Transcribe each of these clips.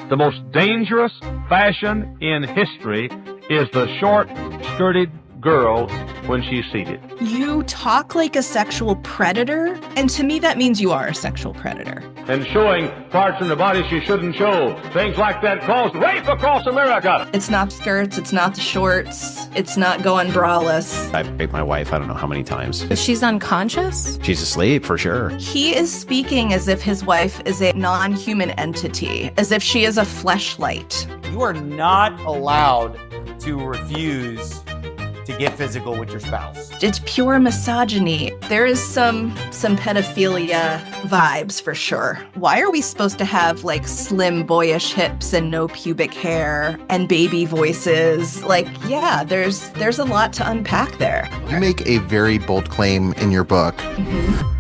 The most dangerous fashion in history is the short-skirted girl when she's seated. You talk like a sexual predator, and to me that means you are a sexual predator. And showing parts in the body she shouldn't show. Things like that cause rape across America. It's not skirts, it's not the shorts, it's not going braless. I've raped my wife I don't know how many times. She's unconscious? She's asleep, for sure. He is speaking as if his wife is a non-human entity, as if she is a fleshlight. You are not allowed to refuse to get physical with your spouse. It's pure misogyny. There is some pedophilia vibes for sure. Why are we supposed to have like slim boyish hips and no pubic hair and baby voices? Like, yeah, there's a lot to unpack there. You make a very bold claim in your book. Mm-hmm.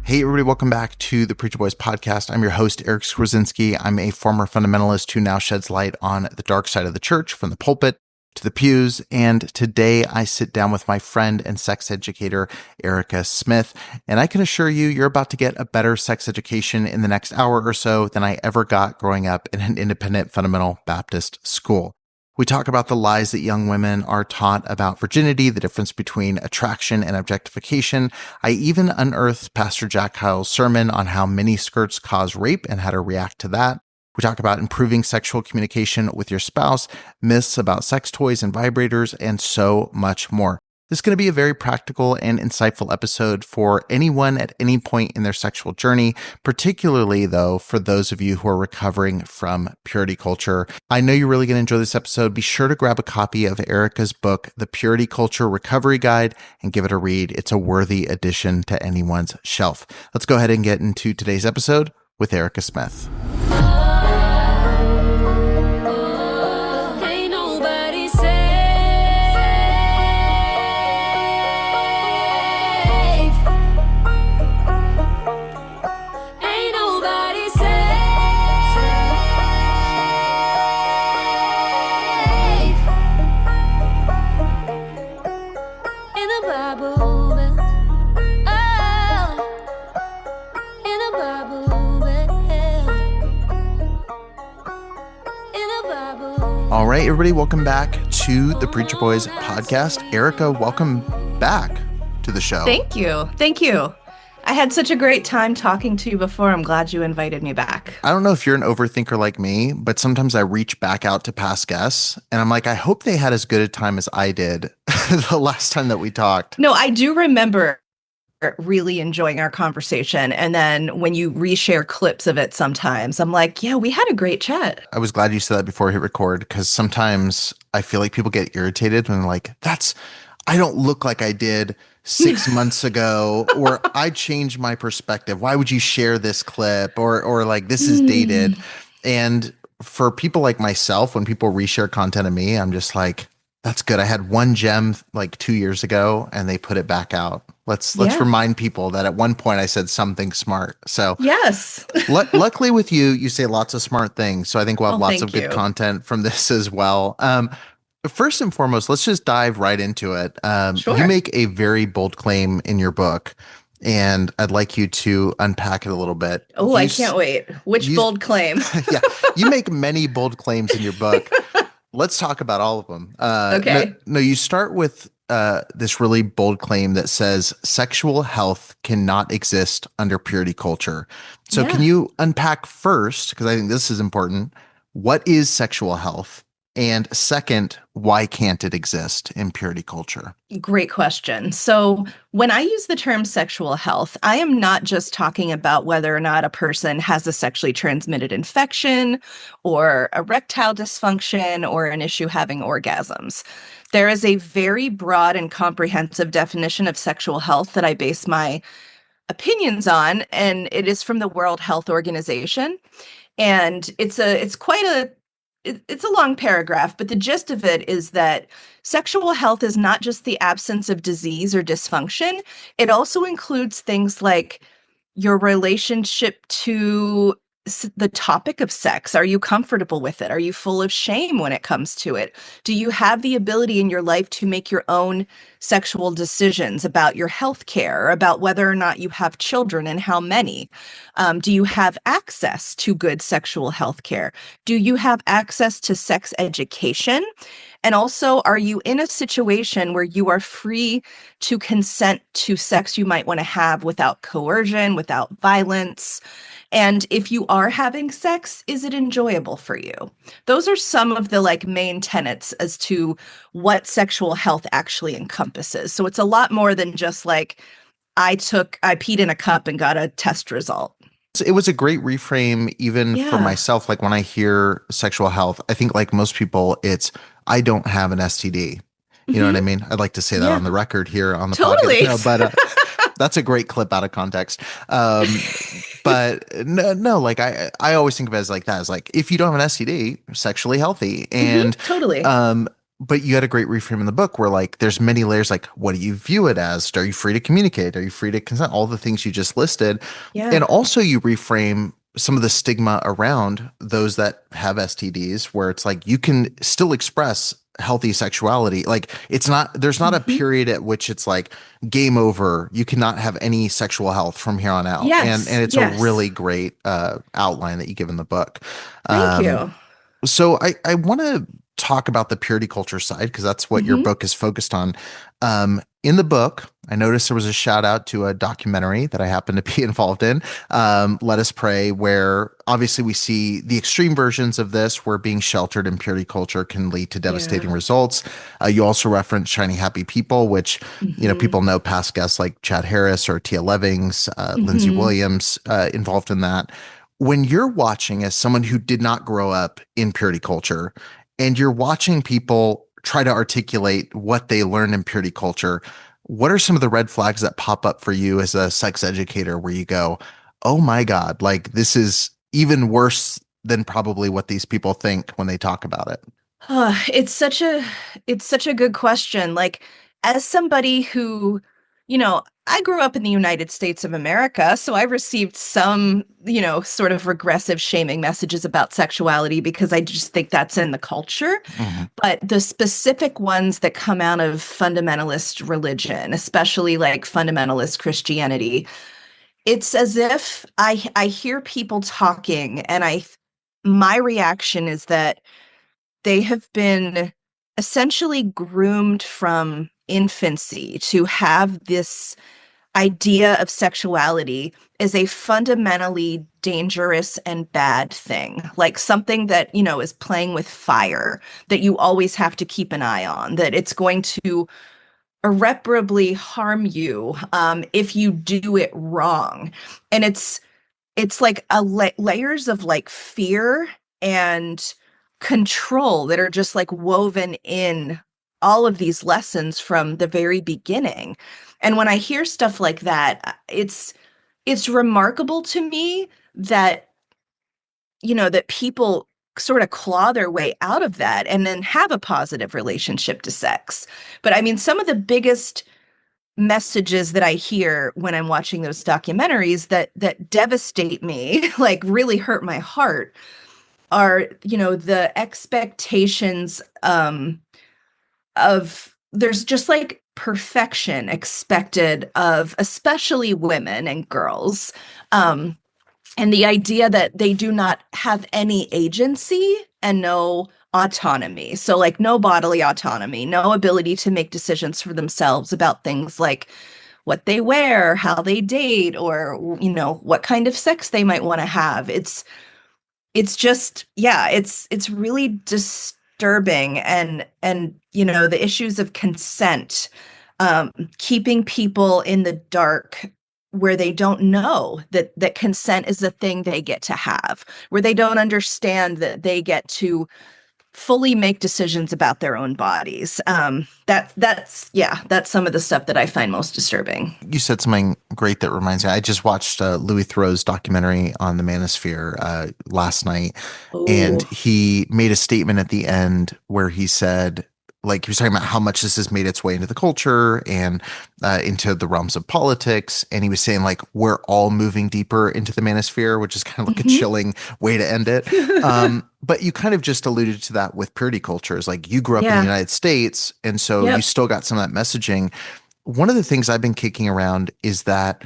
Hey, everybody, welcome back to the Preacher Boys podcast. I'm your host, Eric Skwarczynski. I'm a former fundamentalist who now sheds light on the dark side of the church, from the pulpit to the pews. And today I sit down with my friend and sex educator, Erica Smith. And I can assure you, you're about to get a better sex education in the next hour or so than I ever got growing up in an independent fundamental Baptist school. We talk about the lies that young women are taught about virginity, the difference between attraction and objectification. I even unearthed Pastor Jack Hyles' sermon on how mini skirts cause rape and how to react to that. We talk about improving sexual communication with your spouse, myths about sex toys and vibrators, and so much more. This is going to be a very practical and insightful episode for anyone at any point in their sexual journey, particularly, though, for those of you who are recovering from purity culture. I know you're really going to enjoy this episode. Be sure to grab a copy of Erica's book, The Purity Culture Recovery Guide, and give it a read. It's a worthy addition to anyone's shelf. Let's go ahead and get into today's episode with Erica Smith. All right, everybody, welcome back to the Preacher Boys podcast. Erica, welcome back to the show. Thank you. Thank you. I had such a great time talking to you before. I'm glad you invited me back. I don't know if you're an overthinker like me, but sometimes I reach back out to past guests and I'm like, I hope they had as good a time as I did the last time that we talked. No, I do remember really enjoying our conversation. And then when you reshare clips of it sometimes, I'm like, yeah, we had a great chat. I was glad you said that before we hit record, because sometimes I feel like people get irritated when they're like, I don't look like I did 6 months ago, or I changed my perspective. Why would you share this clip? Or like, this is dated. And for people like myself, when people reshare content of me, I'm just like, that's good. I had one gem like 2 years ago and they put it back out. Let's remind people that at one point I said something smart. So yes, luckily with you, you say lots of smart things. So I think we'll have lots of good content from this as well. First and foremost, let's just dive right into it. Sure. You make a very bold claim in your book, and I'd like you to unpack it a little bit. Oh, I can't wait. Which bold claim? Yeah, you make many bold claims in your book. Let's talk about all of them. Okay. No, you start with this really bold claim that says sexual health cannot exist under purity culture. So Can you unpack first, because I think this is important, what is sexual health? And second, why can't it exist in purity culture? Great question. So when I use the term sexual health, I am not just talking about whether or not a person has a sexually transmitted infection or erectile dysfunction or an issue having orgasms. There is a very broad and comprehensive definition of sexual health that I base my opinions on, and it is from the World Health Organization. And it's a long paragraph, but the gist of it is that sexual health is not just the absence of disease or dysfunction. It also includes things like your relationship to the topic of sex? Are you comfortable with it? Are you full of shame when it comes to it? Do you have the ability in your life to make your own sexual decisions about your health care, about whether or not you have children and how many? Do you have access to good sexual health care? Do you have access to sex education? And also, are you in a situation where you are free to consent to sex you might want to have without coercion, without violence? And if you are having sex, is it enjoyable for you? Those are some of the like main tenets as to what sexual health actually encompasses. So it's a lot more than just like I peed in a cup and got a test result. It was a great reframe, even for Yeah. myself. Like when I hear sexual health, I think like most people, it's I don't have an STD. You know what I mean? I'd like to say that Yeah. on the record here on the Totally. podcast. No, but that's a great clip out of context. But no, like I always think of it as like that, as like if you don't have an STD, you're sexually healthy. And Totally. but you had a great reframe in the book where like there's many layers. Like, what do you view it as? Are you free to communicate? Are you free to consent? All the things you just listed. Yeah. And also you reframe some of the stigma around those that have STDs, where it's like you can still express healthy sexuality. Like there's not a period at which it's like game over. You cannot have any sexual health from here on out. Yes, And it's yes. a really great outline that you give in the book. Thank you. So I want to talk about the purity culture side, because that's what your book is focused on. In the book, I noticed there was a shout out to a documentary that I happen to be involved in, Let Us Pray, where obviously we see the extreme versions of this, where being sheltered in purity culture can lead to devastating results. You also reference Shiny Happy People, which, you know, people know past guests like Chad Harris or Tia Levings, Lindsay Williams involved in that. When you're watching as someone who did not grow up in purity culture, and you're watching people try to articulate what they learn in purity culture, what are some of the red flags that pop up for you as a sex educator where you go, oh my God, like this is even worse than probably what these people think when they talk about it? It's such a good question. Like, as somebody who, I grew up in the United States of America, so I received some, sort of regressive shaming messages about sexuality because I just think that's in the culture. But the specific ones that come out of fundamentalist religion, especially like fundamentalist Christianity, it's as if I hear people talking and my reaction is that they have been essentially groomed from infancy to have this idea of sexuality as a fundamentally dangerous and bad thing, like something that, is playing with fire, that you always have to keep an eye on, that it's going to irreparably harm you if you do it wrong. And it's like layers of like fear and control that are just like woven in all of these lessons from the very beginning. And when I hear stuff like that, it's remarkable to me that that people sort of claw their way out of that and then have a positive relationship to sex. But I mean, some of the biggest messages that I hear when I'm watching those documentaries that devastate me, like really hurt my heart, are, the expectations of there's just like perfection expected of especially women and girls. And the idea that they do not have any agency and no autonomy. So like no bodily autonomy, no ability to make decisions for themselves about things like what they wear, how they date, or what kind of sex they might want to have. It's just, yeah, it's really disturbing. And the issues of consent, keeping people in the dark where they don't know that consent is a thing they get to have, where they don't understand that they get to fully make decisions about their own bodies. That's some of the stuff that I find most disturbing. You said something great that reminds me. I just watched Louis Theroux's documentary on the Manosphere last night, and he made a statement at the end where he said, like he was talking about how much this has made its way into the culture and into the realms of politics. And he was saying like, we're all moving deeper into the manosphere, which is kind of like a chilling way to end it. But you kind of just alluded to that with purity cultures. Like you grew up in the Yeah. United States, and so you Yep. still got some of that messaging. One of the things I've been kicking around is that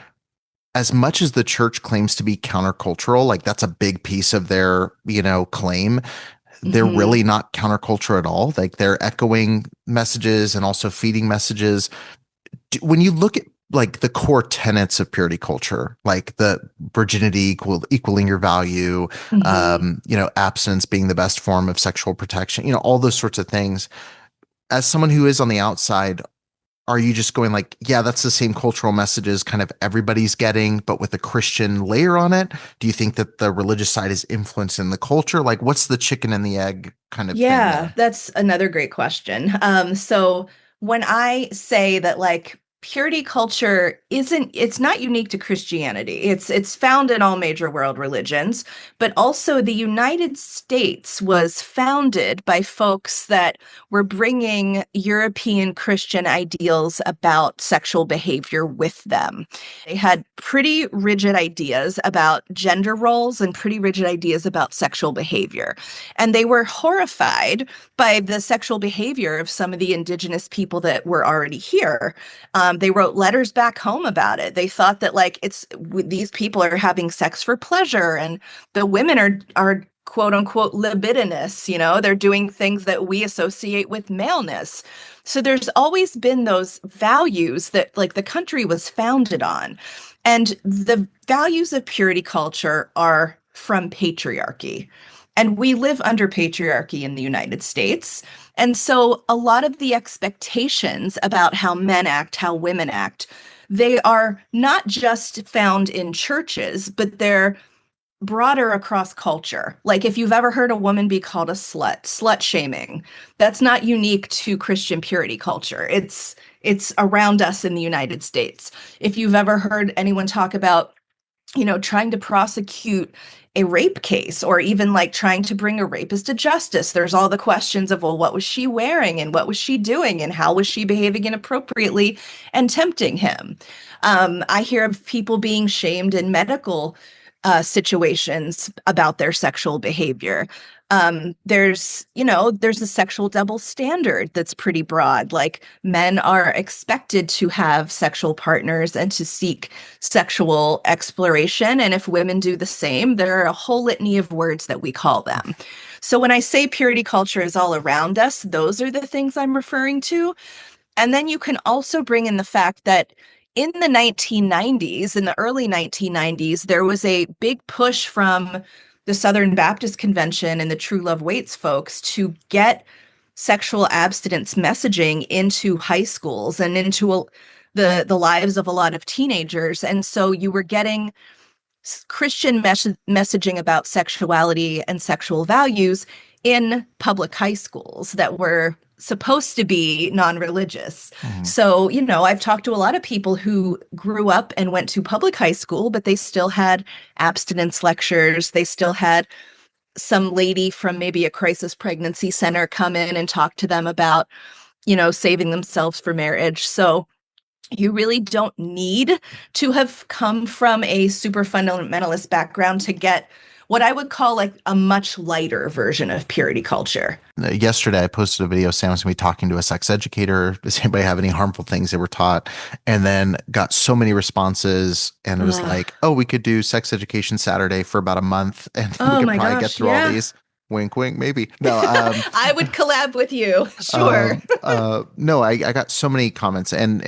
as much as the church claims to be countercultural, like that's a big piece of their, claim, they're hmm really not counterculture at all. Like they're echoing messages and also feeding messages. When you look at like the core tenets of purity culture, like the virginity equaling your value, hmm abstinence being the best form of sexual protection, all those sorts of things. As someone who is on the outside, are you just going like, yeah, that's the same cultural messages kind of everybody's getting, but with a Christian layer on it? Do you think that the religious side is influencing the culture? Like, what's the chicken and the egg kind of thing Yeah, there? that's another great question. So when I say that like purity culture it's not unique to Christianity. It's found in all major world religions, but also the United States was founded by folks that were bringing European Christian ideals about sexual behavior with them. They had pretty rigid ideas about gender roles and pretty rigid ideas about sexual behavior. And they were horrified by the sexual behavior of some of the indigenous people that were already here. They wrote letters back home about it. They thought that like these people are having sex for pleasure, and the women are quote unquote libidinous. They're doing things that we associate with maleness. So there's always been those values that like the country was founded on. And the values of purity culture are from patriarchy. And we live under patriarchy in the United States. And so a lot of the expectations about how men act, how women act, they are not just found in churches, but they're broader across culture. Like if you've ever heard a woman be called a slut shaming, that's not unique to Christian purity culture. It's around us in the United States. If you've ever heard anyone talk about trying to prosecute a rape case or even like trying to bring a rapist to justice. There's all the questions of, well, what was she wearing and what was she doing and how was she behaving inappropriately and tempting him? I hear of people being shamed in medical situations about their sexual behavior. There's a sexual double standard that's pretty broad. Like men are expected to have sexual partners and to seek sexual exploration. And if women do the same, there are a whole litany of words that we call them. So when I say purity culture is all around us, those are the things I'm referring to. And then you can also bring in the fact that in the 1990s, in the early 1990s, there was a big push from the Southern Baptist Convention and the True Love Waits folks to get sexual abstinence messaging into high schools and into the lives of a lot of teenagers. And so you were getting Christian messaging about sexuality and sexual values in public high schools that were supposed to be non-religious. So, I've talked to a lot of people who grew up and went to public high school, but they still had abstinence lectures. They still had some lady from maybe a crisis pregnancy center come in and talk to them about, saving themselves for marriage. So you really don't need to have come from a super fundamentalist background to get what I would call like a much lighter version of purity culture. Yesterday, I posted a video. Sam was going to be talking to a sex educator. Does anybody have any harmful things they were taught? And then got so many responses. And it was like, oh, we could do sex education Saturday for about a month. And we Oh could my probably gosh, get through all yeah. these. Wink, wink, maybe. No, I would collab with you. Sure. no, I got so many comments, and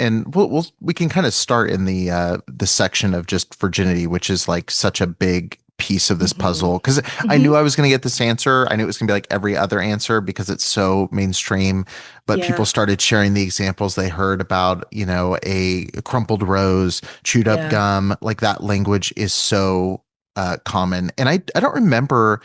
we can kind of start in the section of just virginity, which is like such a big piece of this puzzle, because I knew I was going to get this answer. I knew it was going to be like every other answer because it's so mainstream, but Yeah. people started sharing the examples they heard about, a crumpled rose, chewed up Yeah. gum. Like that language is so common. And I don't remember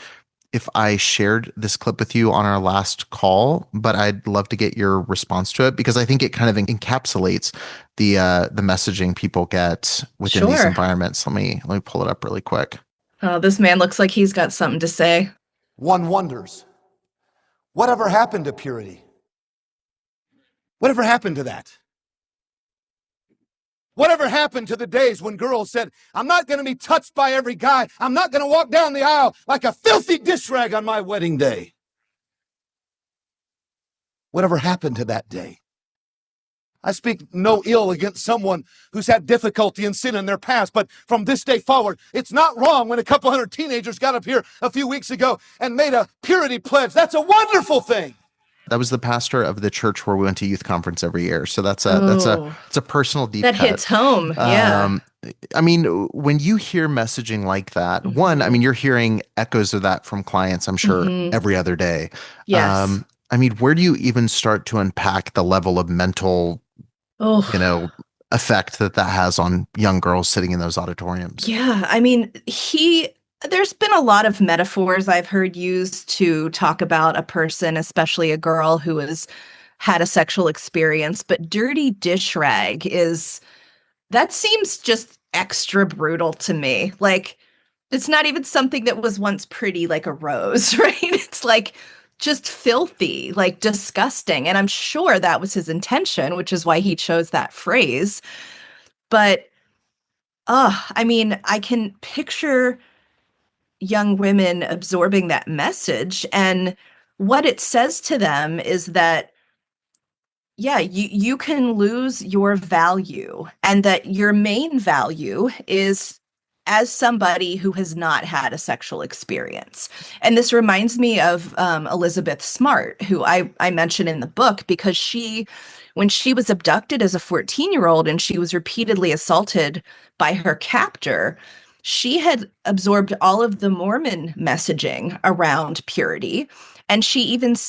if I shared this clip with you on our last call, but I'd love to get your response to it because I think it kind of encapsulates the messaging people get within these Sure. environments. Let me pull it up really quick. Oh, this man looks like he's got something to say. One wonders, whatever happened to purity? Whatever happened to that? Whatever happened to the days when girls said, I'm not going to be touched by every guy. I'm not going to walk down the aisle like a filthy dish rag on my wedding day. Whatever happened to that day? I speak no ill against someone who's had difficulty and sin in their past, but from this day forward, it's not wrong when a couple hundred teenagers got up here a few weeks ago and made a purity pledge. That's a wonderful thing. That was the pastor of the church where we went to youth conference every year. So it's a personal deep that cut. hits home. Yeah. I mean, when you hear messaging like that, one, I mean, you're hearing echoes of that from clients, I'm sure, every other day. Yes. I mean, where do you even start to unpack the level of mental, effect that has on young girls sitting in those auditoriums? Yeah. I mean, there's been a lot of metaphors I've heard used to talk about a person, especially a girl who has had a sexual experience, but dirty dish rag that seems just extra brutal to me. Like, it's not even something that was once pretty, like a rose, right? It's like just filthy, like disgusting. And I'm sure that was his intention, which is why he chose that phrase. But, I mean, I can picture young women absorbing that message. And what it says to them is that, yeah, you can lose your value, and that your main value is as somebody who has not had a sexual experience. And this reminds me of Elizabeth Smart, who I mention in the book, because when she was abducted as a 14-year-old and she was repeatedly assaulted by her captor, she had absorbed all of the Mormon messaging around purity. And she has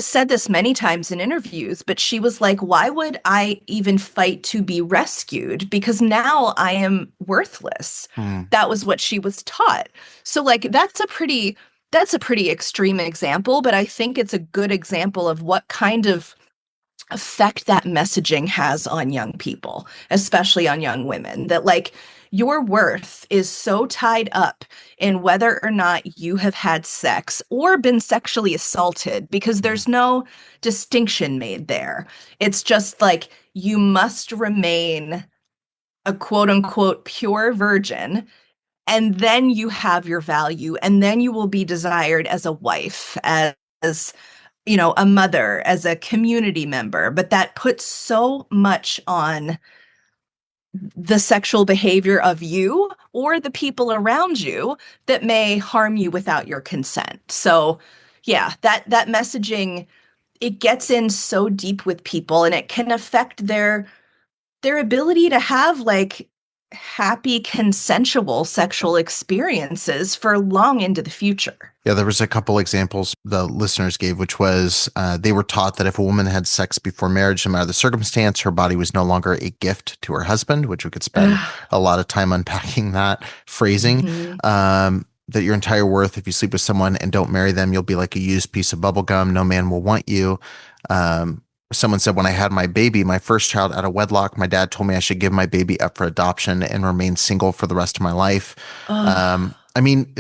said this many times in interviews, but she was like, why would I even fight to be rescued? Because now I am worthless. That was what she was taught. So like, that's a pretty extreme example, but I think it's a good example of what kind of effect that messaging has on young people, especially on young women, that like your worth is so tied up in whether or not you have had sex or been sexually assaulted, because there's no distinction made there. It's just like you must remain a quote unquote pure virgin, and then you have your value, and then you will be desired as a wife, as a mother, as a community member. But that puts so much on the sexual behavior of you or the people around you that may harm you without your consent. So yeah, that messaging, it gets in so deep with people, and it can affect their ability to have like happy consensual sexual experiences for long into the future. Yeah, there was a couple examples the listeners gave, which was they were taught that if a woman had sex before marriage, no matter the circumstance, her body was no longer a gift to her husband, which we could spend a lot of time unpacking that phrasing. That your entire worth, if you sleep with someone and don't marry them, you'll be like a used piece of bubble gum. No man will want you. Someone said, when I had my baby, my first child out of wedlock, my dad told me I should give my baby up for adoption and remain single for the rest of my life. I mean,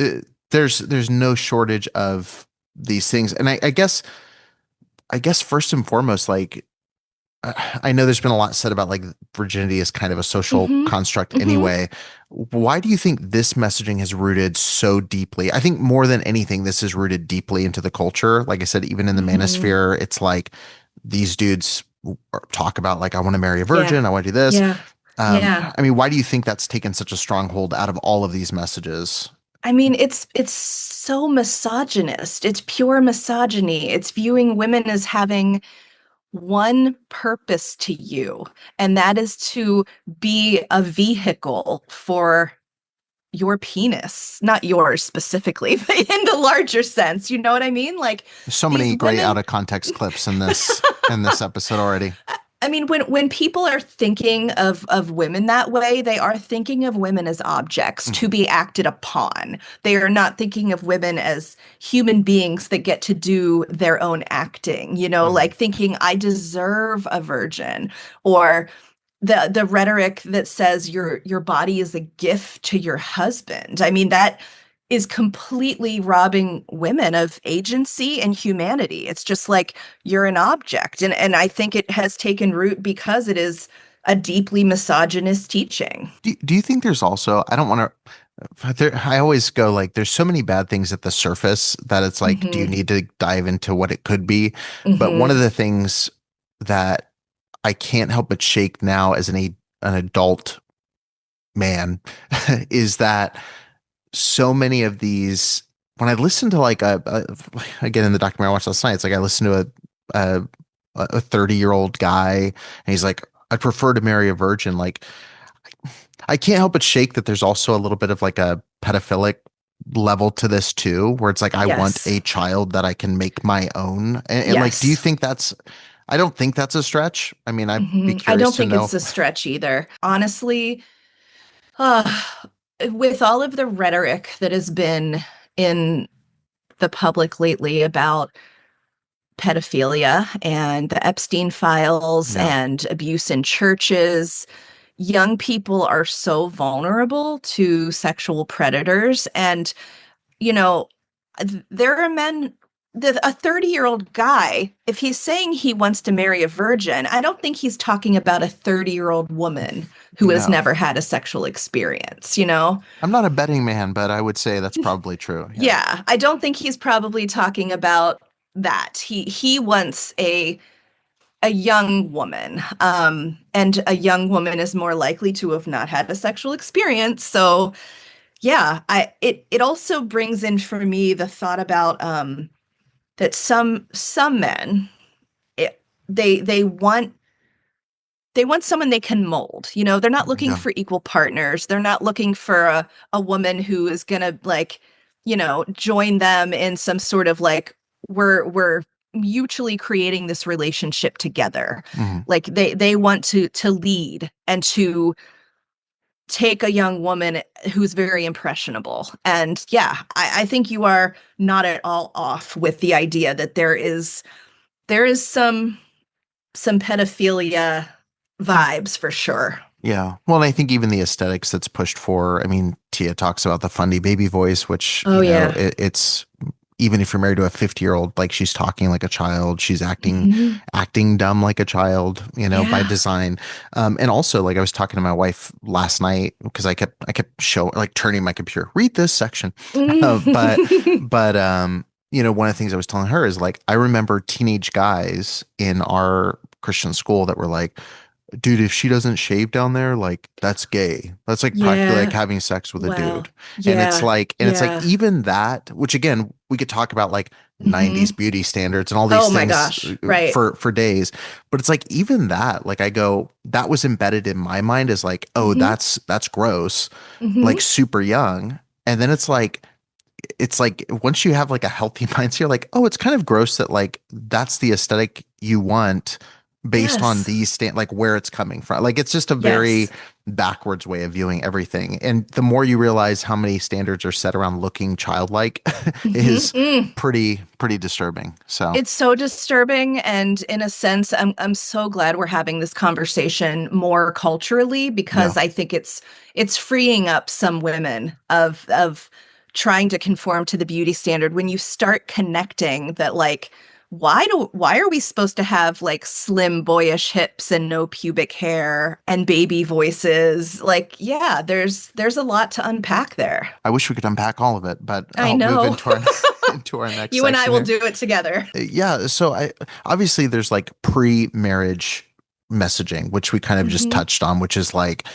there's no shortage of these things. And I guess first and foremost, like, I know there's been a lot said about like virginity is kind of a social construct anyway. Why do you think this messaging has rooted so deeply? I think more than anything, this is rooted deeply into the culture. Like I said, even in the manosphere, it's like these dudes talk about like, I want to marry a virgin. I want to do this. I mean, why do you think that's taken such a stronghold out of all of these messages? I mean, it's so misogynist. It's pure misogyny. It's viewing women as having one purpose to you, and that is to be a vehicle for your penis, not yours specifically, but in the larger sense. You know what I mean? Like, so many great out of context clips in this episode already. I mean, when people are thinking of women that way, they are thinking of women as objects to be acted upon. They are not thinking of women as human beings that get to do their own acting, like thinking I deserve a virgin, or the rhetoric that says your body is a gift to your husband. I mean, that is completely robbing women of agency and humanity. It's just like you're an object. And I think it has taken root because it is a deeply misogynist teaching. Do you think there's also, I don't want to, I always go like, there's so many bad things at the surface that it's like, do you Hmm. need to dive into what it could be? But one Hmm. of the things that I can't help but shake now as an adult man is that so many of these, when I listen to like again in the documentary I watched last night, it's like I listened to a 30-year-old guy and he's like, I prefer to marry a virgin. Like I can't help but shake that there's also a little bit of like a pedophilic level to this too, where it's like I want Yes. a child that I can make my own. And like, do you Yes. think that's, I don't think that's a stretch. I mean, I'd be I curious don't to think know. it's a stretch either. Honestly, uh, with all of the rhetoric that has been in the public lately about pedophilia and the Epstein files Yeah. and abuse in churches, young people are so vulnerable to sexual predators. And, you know, there are men, a 30-year-old guy, if he's saying he wants to marry a virgin, I don't think he's talking about a 30-year-old woman who has No, never had a sexual experience, you know? I'm not a betting man, but I would say that's probably true. Yeah. Yeah, I don't think he's probably talking about that. He wants a young woman, and a young woman is more likely to have not had a sexual experience. So yeah, it also brings in for me the thought about that some men, it, they want someone they can mold. You know, they're not looking Yeah. for equal partners. They're not looking for a woman who is gonna like, join them in some sort of like we're mutually creating this relationship together. Mhm. Like they want to lead and to take a young woman who's very impressionable. And yeah, I think you are not at all off with the idea that there is some pedophilia vibes for sure. Yeah. Well, and I think even the aesthetics that's pushed for, I mean, Tia talks about the funny baby voice, which, Oh yeah. it's even if you're married to a 50-year-old, like she's talking like a child, she's Hmm. acting dumb like a child, by Yeah. design. And also like I was talking to my wife last night because I kept showing like turning my computer, read this section. But Mhm. one of the things I was telling her is like I remember teenage guys in our Christian school that were like, dude, if she doesn't shave down there, like that's gay. That's like practically like Yeah. having sex with a Wow. dude. Yeah. And it's like Yeah. even that, which again, we could talk about like 90s Hmm. beauty standards and all these Oh my things gosh. Right. for days. But it's like even that, like I go, that was embedded in my mind as like, oh, Hmm. that's gross, like Hmm. super young. And then it's like once you have like a healthy mindset, you're like, oh, it's kind of gross that like that's the aesthetic you want based on Yes. these like where it's coming from. Like it's just a very Yes. backwards way of viewing everything. And the more you realize how many standards are set around looking childlike is Hmm. pretty disturbing. So It's so disturbing, and in a sense, I'm so glad we're having this conversation more culturally yeah. because I think it's freeing up some women of trying to conform to the beauty standard when you start connecting that like why are we supposed to have like slim boyish hips and no pubic hair and baby voices? Like, yeah, there's a lot to unpack there. I wish we could unpack all of it, but I I'll move know. into our into our next You and I section will here. do it together. Yeah, so I obviously there's like pre-marriage messaging, which we kind of just Hmm. touched on, which is like,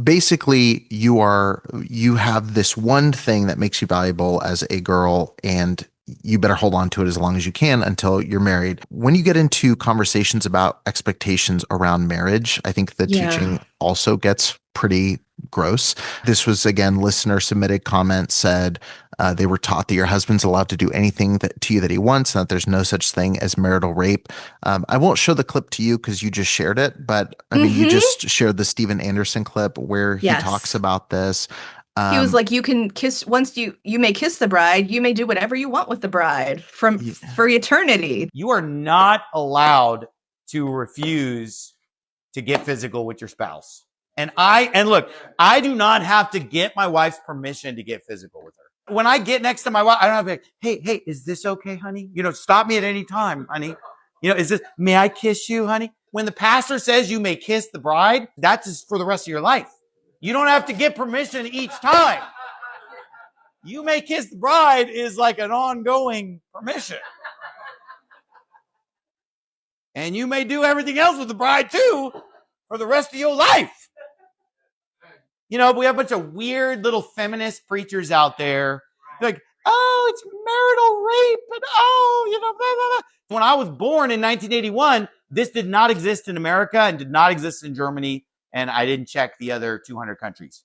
basically you have this one thing that makes you valuable as a girl and you better hold on to it as long as you can until you're married. When you get into conversations about expectations around marriage, I think the Yeah. teaching also gets pretty gross. This was again listener submitted comment said they were taught that your husband's allowed to do anything to you that he wants, and that there's no such thing as marital rape. I won't show the clip to you because you just shared it, but I mean, you Hmm. just shared the Steven Anderson clip where he talks Yes. about this. He was Um, like, you can kiss once you may kiss the bride, you may do whatever you want with the bride for eternity. You are not allowed to refuse to get physical with your spouse. And look, I do not have to get my wife's permission to get physical with her. When I get next to my wife, I don't have to be like, hey, is this okay, honey? Stop me at any time, honey. May I kiss you, honey? When the pastor says you may kiss the bride, that's just for the rest of your life. You don't have to get permission each time. You may kiss the bride is like an ongoing permission. And you may do everything else with the bride too for the rest of your life. But we have a bunch of weird little feminist preachers out there. They're like, oh, it's marital rape. And blah, blah, blah. When I was born in 1981, this did not exist in America and did not exist in Germany. And I didn't check the other 200 countries.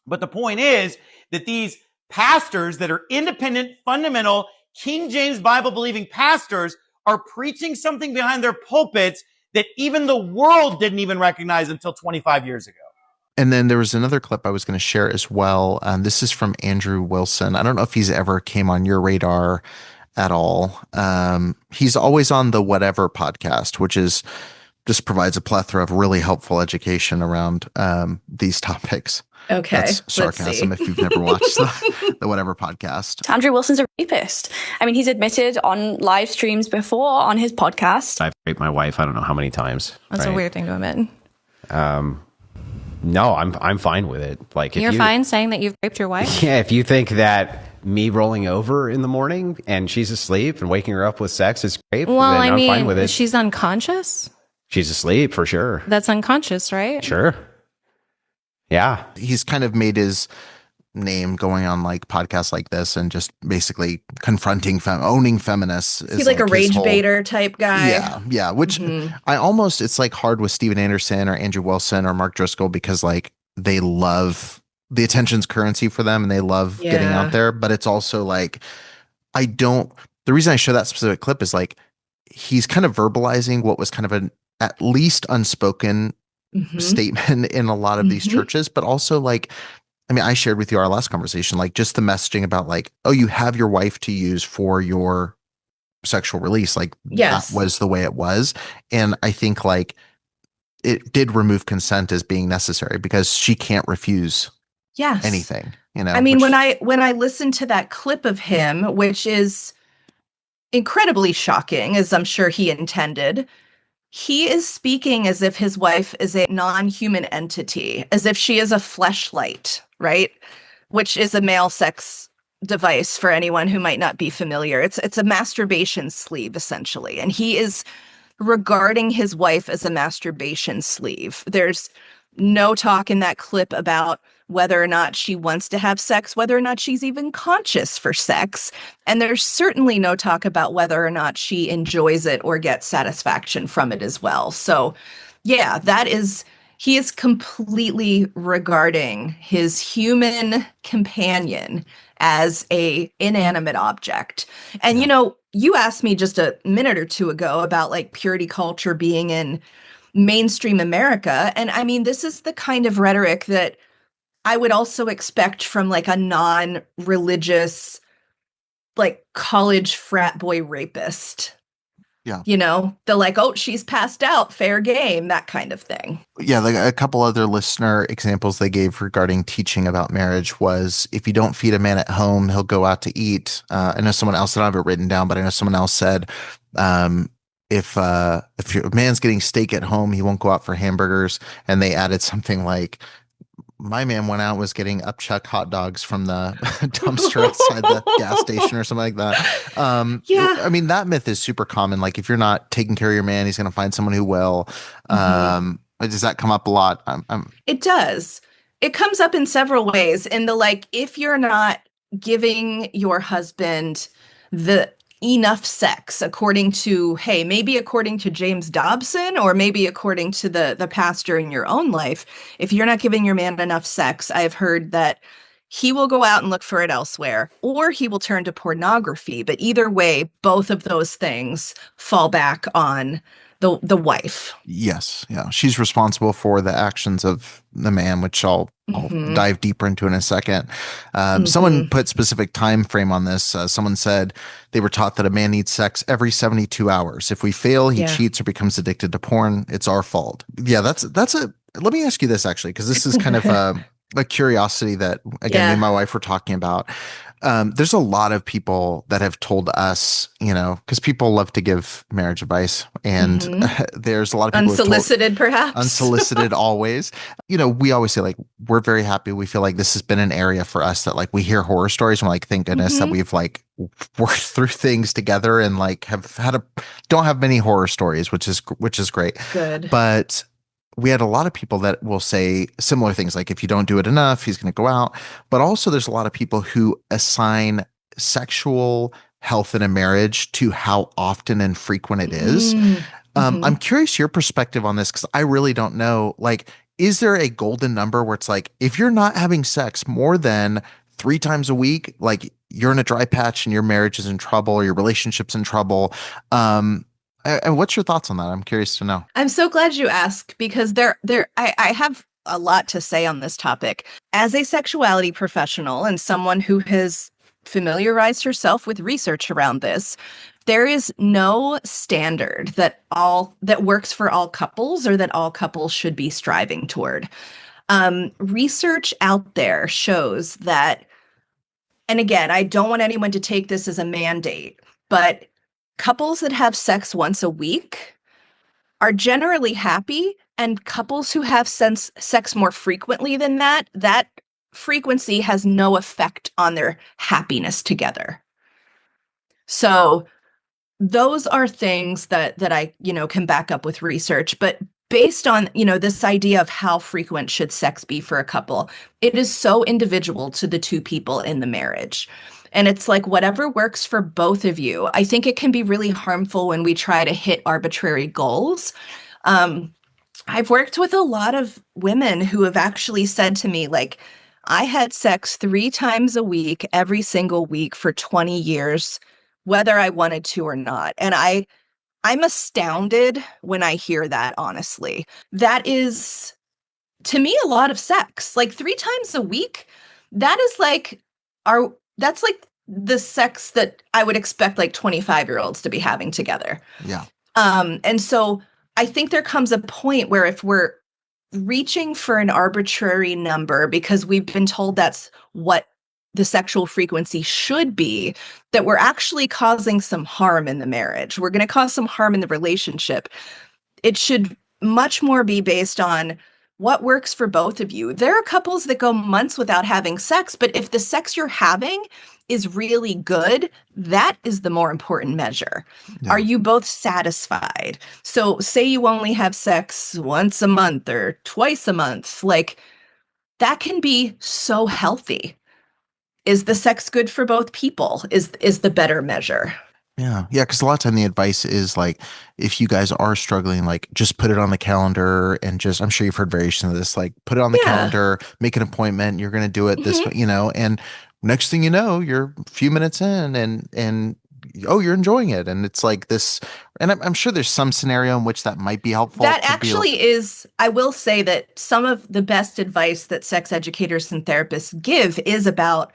But the point is that these pastors that are independent, fundamental, King James Bible believing pastors are preaching something behind their pulpits that even the world didn't even recognize until 25 years ago. And then there was another clip I was going to share as well. This is from Andrew Wilson. I don't know if he's ever came on your radar at all. He's always on the Whatever podcast, which just provides a plethora of really helpful education around these topics. Okay. That's sarcasm if you've never watched the Whatever podcast. Andrew Wilson's a rapist. I mean, he's admitted on live streams before on his podcast. I've raped my wife, I don't know how many times. That's a weird thing to admit. No, I'm fine with it. Like, You're fine saying that you've raped your wife? Yeah, if you think that me rolling over in the morning and she's asleep and waking her up with sex is rape, Well, then I'm fine with it. She's unconscious? She's asleep for sure. That's unconscious, right? Sure. Yeah. He's kind of made his name going on like podcasts like this and just basically confronting owning feminists. He's like a rage baiter type guy. Yeah. Which it's like hard with Steven Anderson or Andrew Wilson or Mark Driscoll because like they love the attention's currency for them and they love getting out there. But it's also like, the reason I show that specific clip is like, he's kind of verbalizing what was kind of an at least unspoken statement in a lot of these churches, but also like, I mean, I shared with you our last conversation, like just the messaging about like, oh, you have your wife to use for your sexual release. Like that was the way it was. And I think like it did remove consent as being necessary because she can't refuse anything, I mean, when I listened to that clip of him, which is incredibly shocking, as I'm sure he intended, he is speaking as if his wife is a non-human entity, as if she is a fleshlight, right? Which is a male sex device for anyone who might not be familiar. It's a masturbation sleeve, essentially. And he is regarding his wife as a masturbation sleeve. There's no talk in that clip about whether or not she wants to have sex, whether or not she's even conscious for sex. And there's certainly no talk about whether or not she enjoys it or gets satisfaction from it as well. So yeah, he is completely regarding his human companion as a inanimate object. And you asked me just a minute or two ago about like purity culture being in mainstream America. And I mean, this is the kind of rhetoric that I would also expect from like a non-religious, like college frat boy rapist. Yeah. They're like, oh, she's passed out, fair game, that kind of thing. Yeah. Like a couple other listener examples they gave regarding teaching about marriage was if you don't feed a man at home, he'll go out to eat. I know someone else, I don't have it written down, but I know someone else said, if your man's getting steak at home, he won't go out for hamburgers. And they added something like, my man went out and was getting upchuck hot dogs from the dumpster outside the gas station or something like that. I mean, that myth is super common. Like if you're not taking care of your man, he's going to find someone who will. Does that come up a lot? It does. It comes up in several ways. In the like, if you're not giving your husband the enough sex according to James Dobson, or maybe according to the pastor in your own life, if you're not giving your man enough sex, I've heard that he will go out and look for it elsewhere, or he will turn to pornography. But either way, both of those things fall back on the wife. Yes. Yeah. She's responsible for the actions of the man, which I'll dive deeper into in a second. Someone put specific time frame on this. Someone said they were taught that a man needs sex every 72 hours. If we fail, he cheats or becomes addicted to porn. It's our fault. Yeah. Let me ask you this actually, because this is kind of a curiosity that again, me and my wife were talking about. there's a lot of people that have told us, because people love to give marriage advice, and there's a lot of people unsolicited, perhaps unsolicited always. We always say like we're very happy. We feel like this has been an area for us that like we hear horror stories and we're like, thank goodness that we've like worked through things together and like don't have many horror stories, which is great. Good. But we had a lot of people that will say similar things like, if you don't do it enough, he's going to go out. But also there's a lot of people who assign sexual health in a marriage to how often and frequent it is. I'm curious your perspective on this, because I really don't know. Like, is there a golden number where it's like, if you're not having sex more than 3 times a week, like you're in a dry patch and your marriage is in trouble or your relationship's in trouble? And what's your thoughts on that? I'm curious to know. I'm so glad you asked, because I have a lot to say on this topic. As a sexuality professional and someone who has familiarized herself with research around this, there is no standard that works for all couples or that all couples should be striving toward. Research out there shows that, and again, I don't want anyone to take this as a mandate, but couples that have sex once a week are generally happy, and couples who have sex more frequently than that frequency has no effect on their happiness together. So those are things that I, can back up with research, but based on, this idea of how frequent should sex be for a couple, it is so individual to the two people in the marriage. And it's like whatever works for both of you. I think it can be really harmful when we try to hit arbitrary goals. I've worked with a lot of women who have actually said to me, like, I had sex 3 times a week, every single week for 20 years, whether I wanted to or not. And I'm astounded when I hear that, honestly. That is, to me, a lot of sex. Like 3 times a week, that's like the sex that I would expect like 25-year-olds to be having together. Yeah. And so I think there comes a point where if we're reaching for an arbitrary number because we've been told that's what the sexual frequency should be, that we're actually causing some harm in the marriage. We're going to cause some harm in the relationship. It should much more be based on what works for both of you. There are couples that go months without having sex, but if the sex you're having is really good, that is the more important measure. Yeah. Are you both satisfied? So say you only have sex once a month or twice a month, like that can be so healthy. Is the sex good for both people is the better measure. Yeah. Yeah. Because a lot of time the advice is like, if you guys are struggling, like just put it on the calendar and I'm sure you've heard variations of this, like put it on the calendar, make an appointment. You're going to do it this way, and next thing you know, you're a few minutes in and oh, you're enjoying it. And it's like this, and I'm sure there's some scenario in which that might be helpful. That actually is, I will say that some of the best advice that sex educators and therapists give is about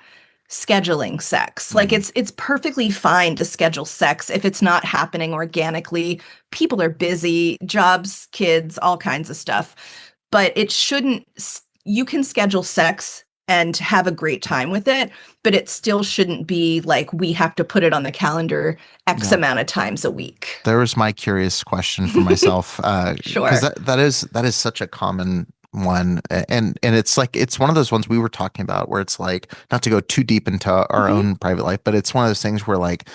scheduling sex. Like it's perfectly fine to schedule sex if it's not happening organically. People are busy, jobs, kids, all kinds of stuff. But it shouldn't, you can schedule sex and have a great time with it, but it still shouldn't be like we have to put it on the calendar X amount of times a week. There was my curious question for myself. Sure. Because that is such a common one, and it's like it's one of those ones we were talking about where it's like, not to go too deep into our own private life, but it's one of those things where like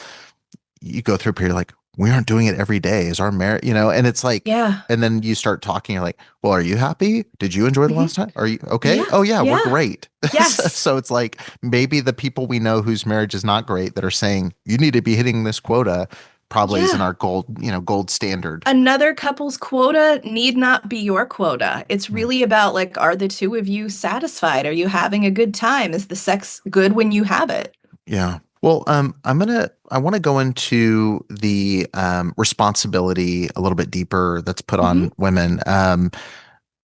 you go through a period like, we aren't doing it every day. Is our marriage, and it's like, and then you start talking, you're like, well, are you happy? Did you enjoy the last time? Are you okay? Yeah. Oh yeah, we're great. Yes. So it's like maybe the people we know whose marriage is not great that are saying you need to be hitting this quota probably isn't our gold standard. Another couple's quota need not be your quota. It's really about like, are the two of you satisfied? Are you having a good time? Is the sex good when you have it? Yeah. Well, I want to go into the responsibility a little bit deeper that's put on women. And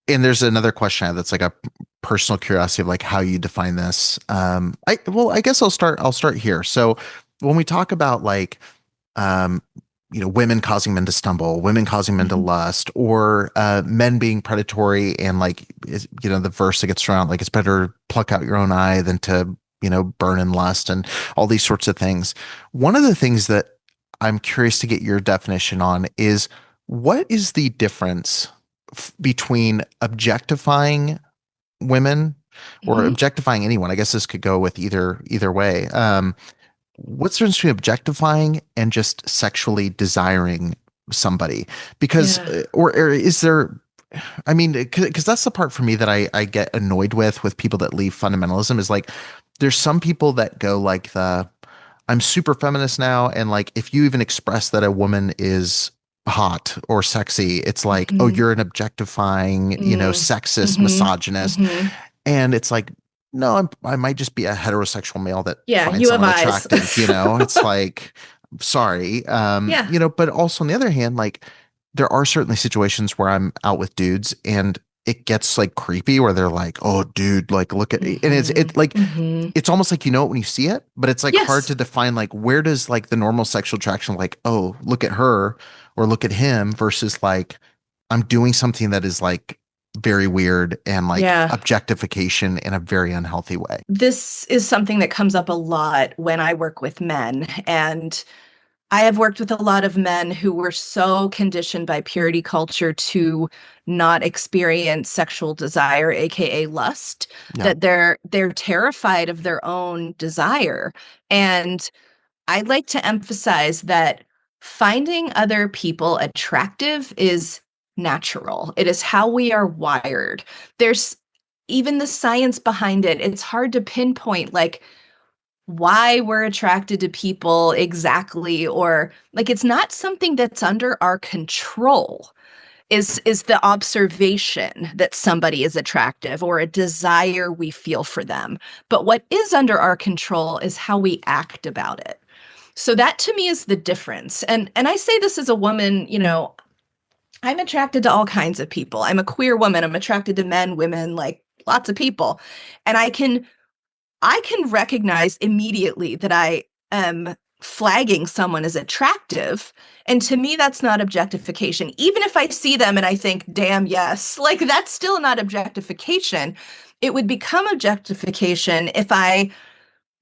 there's another question I have that's like a personal curiosity of like how you define this. I guess I'll start here. So when we talk about like women causing men to stumble, women causing men to lust, or men being predatory, and like the verse that gets thrown out, like it's better pluck out your own eye than to burn and lust and all these sorts of things. One of the things that I'm curious to get your definition on is what is the difference between objectifying women or Mhm. objectifying anyone? I guess this could go with either way. What's the difference between objectifying and just sexually desiring somebody? Because, Yeah. or is there, I mean, because that's the part for me that I get annoyed with people that leave fundamentalism is like, there's some people that go like I'm super feminist now. And like, if you even express that a woman is hot or sexy, it's like, oh, Mhm. you're an objectifying, Mm. sexist, Mhm. misogynist. Mhm. And it's like, no, I might just be a heterosexual male that Yeah, finds you have someone eyes. attractive, It's like, sorry. Yeah. But also on the other hand, like there are certainly situations where I'm out with dudes and it gets like creepy where they're like, oh, dude, like look at and Mhm. Mhm. it's almost like you know it when you see it, but it's like hard Yes. to define like where does like the normal sexual attraction like, oh, look at her or look at him versus like I'm doing something that is like very weird and like Yeah. objectification in a very unhealthy way. This is something that comes up a lot when I work with men. And I have worked with a lot of men who were so conditioned by purity culture to not experience sexual desire, aka lust, Yeah. that they're terrified of their own desire. And I'd like to emphasize that finding other people attractive is natural. It is how we are wired. There's even the science behind it. It's hard to pinpoint like why we're attracted to people exactly, or like it's not something that's under our control. Is the observation that somebody is attractive or a desire we feel for them. But what is under our control is how we act about it. So that to me is the difference. And I say this as a woman, I'm attracted to all kinds of people. I'm a queer woman. I'm attracted to men, women, like lots of people. And I can recognize immediately that I am flagging someone as attractive. And to me, that's not objectification. Even if I see them and I think, damn, yes, like that's still not objectification. It would become objectification if I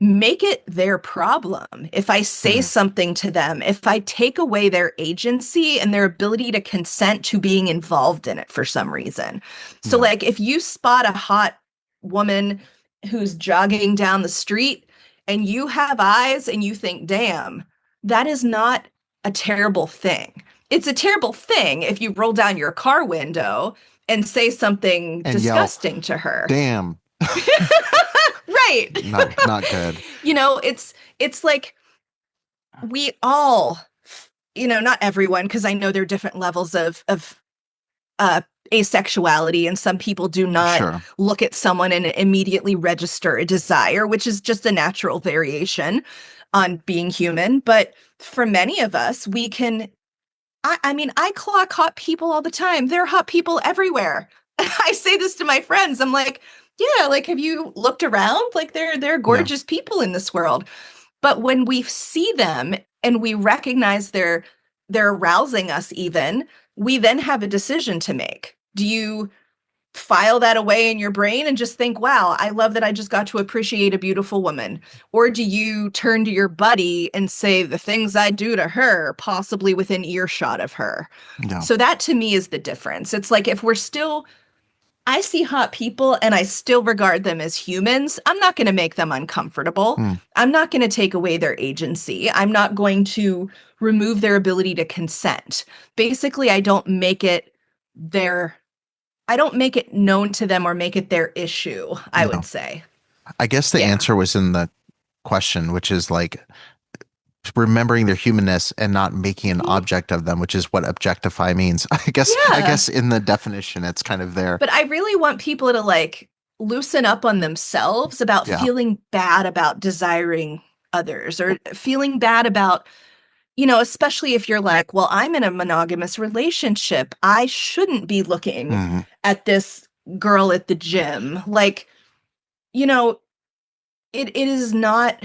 make it their problem. If I say something to them, if I take away their agency and their ability to consent to being involved in it for some reason. So, Yeah. like, if you spot a hot woman who's jogging down the street and you have eyes and you think, damn, that is not a terrible thing. It's a terrible thing if you roll down your car window and say something And yell, disgusting to her. damn. Right. Not good. It's like we all, not everyone, because I know there are different levels of asexuality, and some people do not Sure. look at someone and immediately register a desire, which is just a natural variation on being human. But for many of us, we can. I mean, I clock hot people all the time. There are hot people everywhere. I say this to my friends. I'm like, yeah, like, have you looked around? Like, there are gorgeous people in this world. But when we see them and we recognize they're arousing us even, we then have a decision to make. Do you file that away in your brain and just think, wow, I love that I just got to appreciate a beautiful woman? Or do you turn to your buddy and say the things I do to her, possibly within earshot of her? Yeah. So that to me is the difference. It's like if we're still, I see hot people and I still regard them as humans, I'm not going to make them uncomfortable. I'm not going to take away their agency. I'm not going to remove their ability to consent. Basically, I don't make it known to them or make it their issue, I would say. I guess the answer was in the question, which is like remembering their humanness and not making an object of them, which is what objectify means. I guess in the definition, it's kind of there. But I really want people to like loosen up on themselves about feeling bad about desiring others or feeling bad about, especially if you're like, well, I'm in a monogamous relationship. I shouldn't be looking at this girl at the gym. Like, it is not,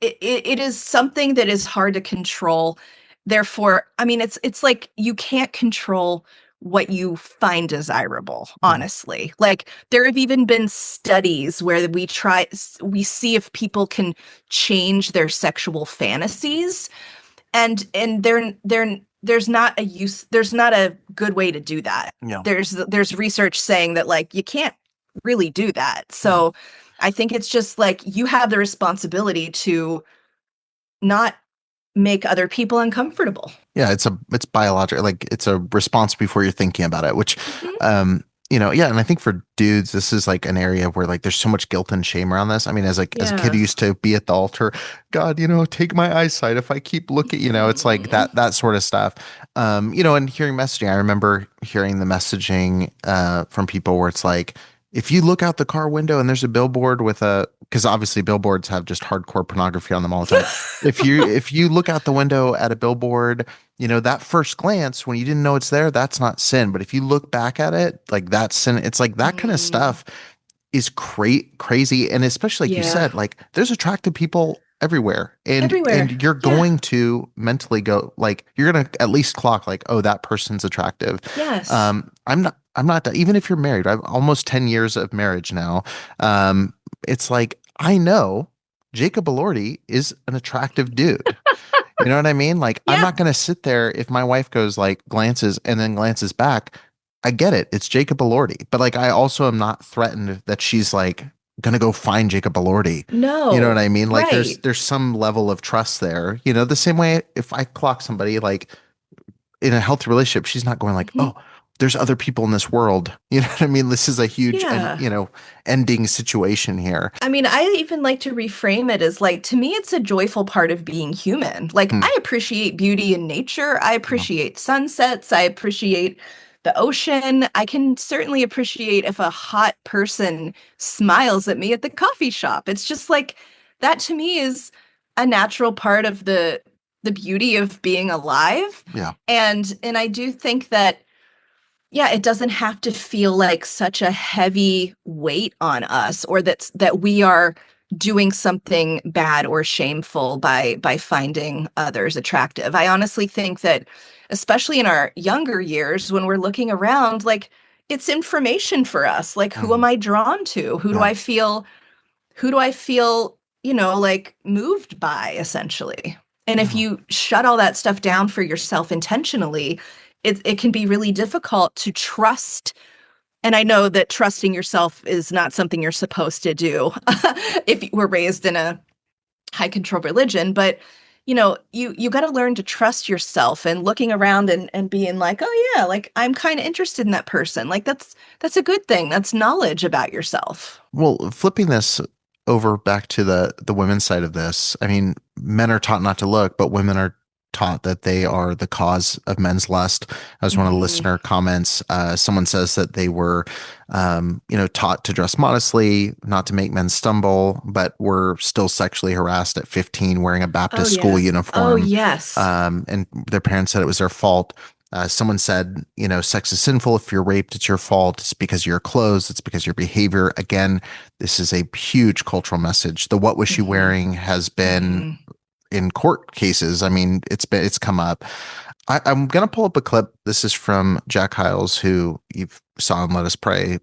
it is something that is hard to control. Therefore, I mean, it's like you can't control what you find desirable, honestly. Like there have even been studies where we see if people can change their sexual fantasies, and there's not a good way to do that. Yeah. There's research saying that like you can't really do that. So I think it's just like you have the responsibility to not make other people uncomfortable. Yeah, it's biological. Like it's a response before you're thinking about it, which, yeah. And I think for dudes, this is like an area where like there's so much guilt and shame around this. I mean, as a kid who used to be at the altar, God, take my eyesight if I keep looking, it's like that sort of stuff. And hearing messaging, I remember hearing the messaging from people where it's like, if you look out the car window and there's a billboard because obviously billboards have just hardcore pornography on them all the time. If you look out the window at a billboard, that first glance when you didn't know it's there, that's not sin. But if you look back at it, like that's sin. It's like that kind of stuff is crazy. And especially like you said, like there's attractive people everywhere. And you're going to mentally go like, you're going to at least clock like, oh, that person's attractive. Yes. I'm not, even if you're married, I've almost 10 years of marriage now. It's like, I know Jacob Elordi is an attractive dude. You know what I mean? Like, I'm not going to sit there if my wife goes like glances and then glances back. I get it. It's Jacob Elordi. But like, I also am not threatened that she's like going to go find Jacob Elordi. No. You know what I mean? Like right. there's some level of trust there, the same way if I clock somebody like in a healthy relationship, she's not going like, oh, there's other people in this world. You know what I mean? This is a huge, ending situation here. I mean, I even like to reframe it as like, to me, it's a joyful part of being human. Like I appreciate beauty in nature. I appreciate sunsets. I appreciate the ocean. I can certainly appreciate if a hot person smiles at me at the coffee shop. It's just like, that to me is a natural part of the beauty of being alive. Yeah. And I do think that, it doesn't have to feel like such a heavy weight on us, or that we are doing something bad or shameful by finding others attractive. I honestly think that, especially in our younger years, when we're looking around, like it's information for us. Like, who am I drawn to? Who do I feel, like moved by, essentially? And if you shut all that stuff down for yourself intentionally, it can be really difficult to trust. And I know that trusting yourself is not something you're supposed to do if you were raised in a high control religion, but you got to learn to trust yourself, and looking around and being like, oh yeah, like I'm kind of interested in that person. Like that's a good thing. That's knowledge about yourself. Well, flipping this over back to the women's side of this, I mean, men are taught not to look, but women are taught that they are the cause of men's lust. As one of the listener comments, someone says that they were, taught to dress modestly, not to make men stumble, but were still sexually harassed at 15 wearing a Baptist school uniform. Oh, yes. And their parents said it was their fault. Someone said, sex is sinful. If you're raped, it's your fault. It's because of your clothes. It's because of your behavior. Again, this is a huge cultural message. The what was she wearing has been in court cases. I mean, it's come up. I'm going to pull up a clip. This is from Jack Hyles, who you saw on Let Us Pray,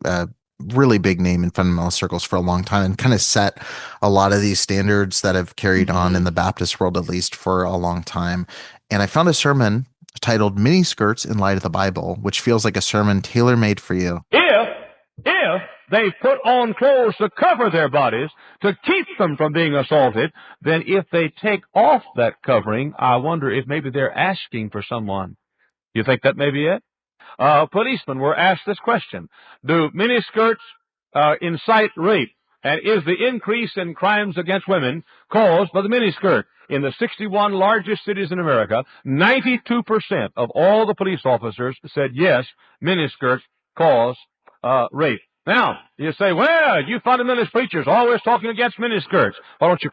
really big name in fundamentalist circles for a long time, and kind of set a lot of these standards that have carried on in the Baptist world, at least for a long time. And I found a sermon titled Mini Skirts in Light of the Bible, which feels like a sermon tailor-made for you. If they put on clothes to cover their bodies, to keep them from being assaulted, then if they take off that covering, I wonder if maybe they're asking for someone. You think that may be it? Policemen were asked this question: do miniskirts incite rape? And is the increase in crimes against women caused by the miniskirt? In the 61 largest cities in America, 92% of all the police officers said yes, miniskirts cause rape. Now, you say, well, you fundamentalist preachers always talking against miniskirts. Why don't you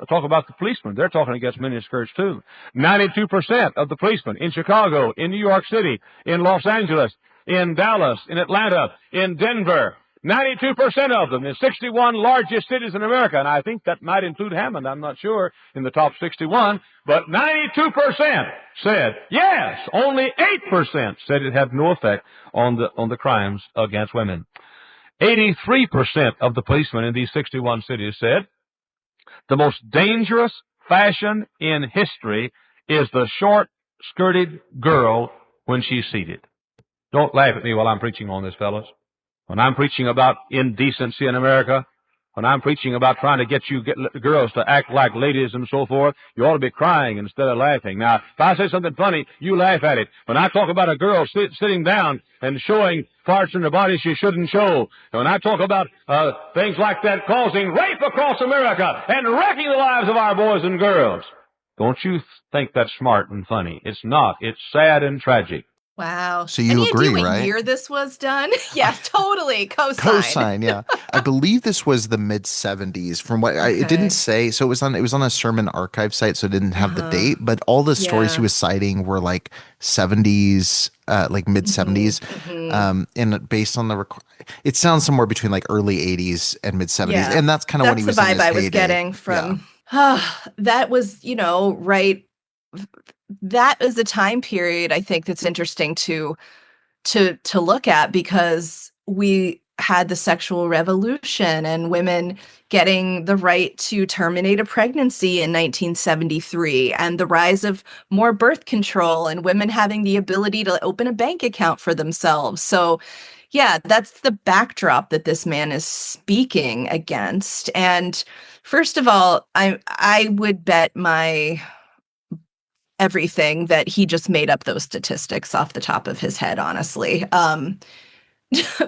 talk about the policemen? They're talking against miniskirts too. 92% of the policemen in Chicago, in New York City, in Los Angeles, in Dallas, in Atlanta, in Denver, 92% of them in 61 largest cities in America, and I think that might include Hammond, I'm not sure, in the top 61, but 92% said yes. Only 8% said it had no effect on the crimes against women. 83% of the policemen in these 61 cities said the most dangerous fashion in history is the short-skirted girl when she's seated. Don't laugh at me while I'm preaching on this, fellas. When I'm preaching about indecency in America, when I'm preaching about trying to get girls to act like ladies and so forth, you ought to be crying instead of laughing. Now, if I say something funny, you laugh at it. When I talk about a girl sitting down and showing parts in her body she shouldn't show, and when I talk about things like that causing rape across America and wrecking the lives of our boys and girls, don't you think that's smart and funny? It's not. It's sad and tragic. Wow. So you Any agree, idea what right? year this was done? Yeah, totally. Cosign. Cosign, yeah. I believe this was the mid 70s. From what it didn't say, so it was on a sermon archive site, so it didn't have the date. But all the stories he was citing were like 70s, like mid 70s, and based on it sounds somewhere between like early 80s and mid 70s, and that's kind of when he was the in vibe his I was heyday. getting from. That was, right. That is a time period I think that's interesting to look at, because we had the sexual revolution and women getting the right to terminate a pregnancy in 1973, and the rise of more birth control and women having the ability to open a bank account for themselves. So yeah, that's the backdrop that this man is speaking against. And first of all, I would bet my everything that he just made up those statistics off the top of his head, honestly.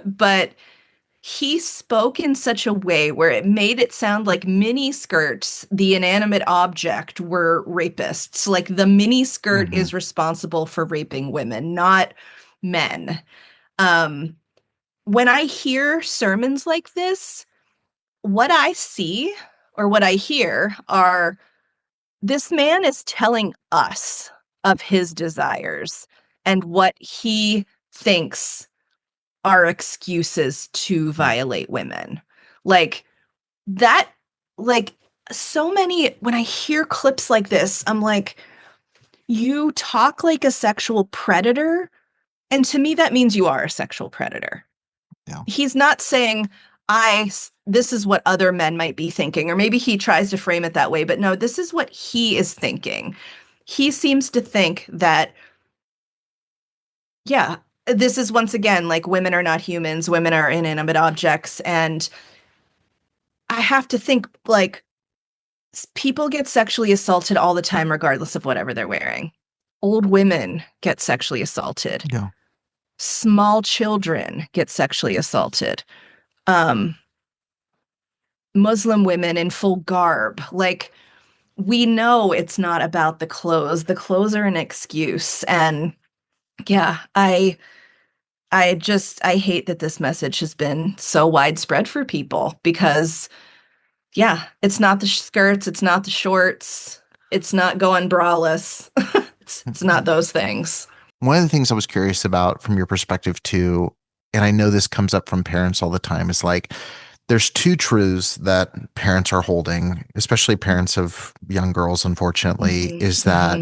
But he spoke in such a way where it made it sound like mini skirts, the inanimate object, were rapists. Like the mini skirt is responsible for raping women, not men. When I hear sermons like this, what I see or what I hear are, this man is telling us of his desires and what he thinks are excuses to violate women. Like that, like so many, when I hear clips like this, I'm like, you talk like a sexual predator. And to me, that means you are a sexual predator. Yeah. He's not saying, this is what other men might be thinking, or maybe he tries to frame it that way, but no, this is what he is thinking. He seems to think that, yeah, this is once again, like, women are not humans, women are inanimate objects. And I have to think, like, people get sexually assaulted all the time, regardless of whatever they're wearing. Old women get sexually assaulted. Yeah. Small children get sexually assaulted. Muslim women in full garb. Like, we know it's not about the clothes. The clothes are an excuse. And yeah, I hate that this message has been so widespread for people, because yeah, it's not the skirts, it's not the shorts, it's not going braless. It's not those things. One of the things I was curious about from your perspective too, and I know this comes up from parents all the time, is like, there's two truths that parents are holding, especially parents of young girls, unfortunately, is that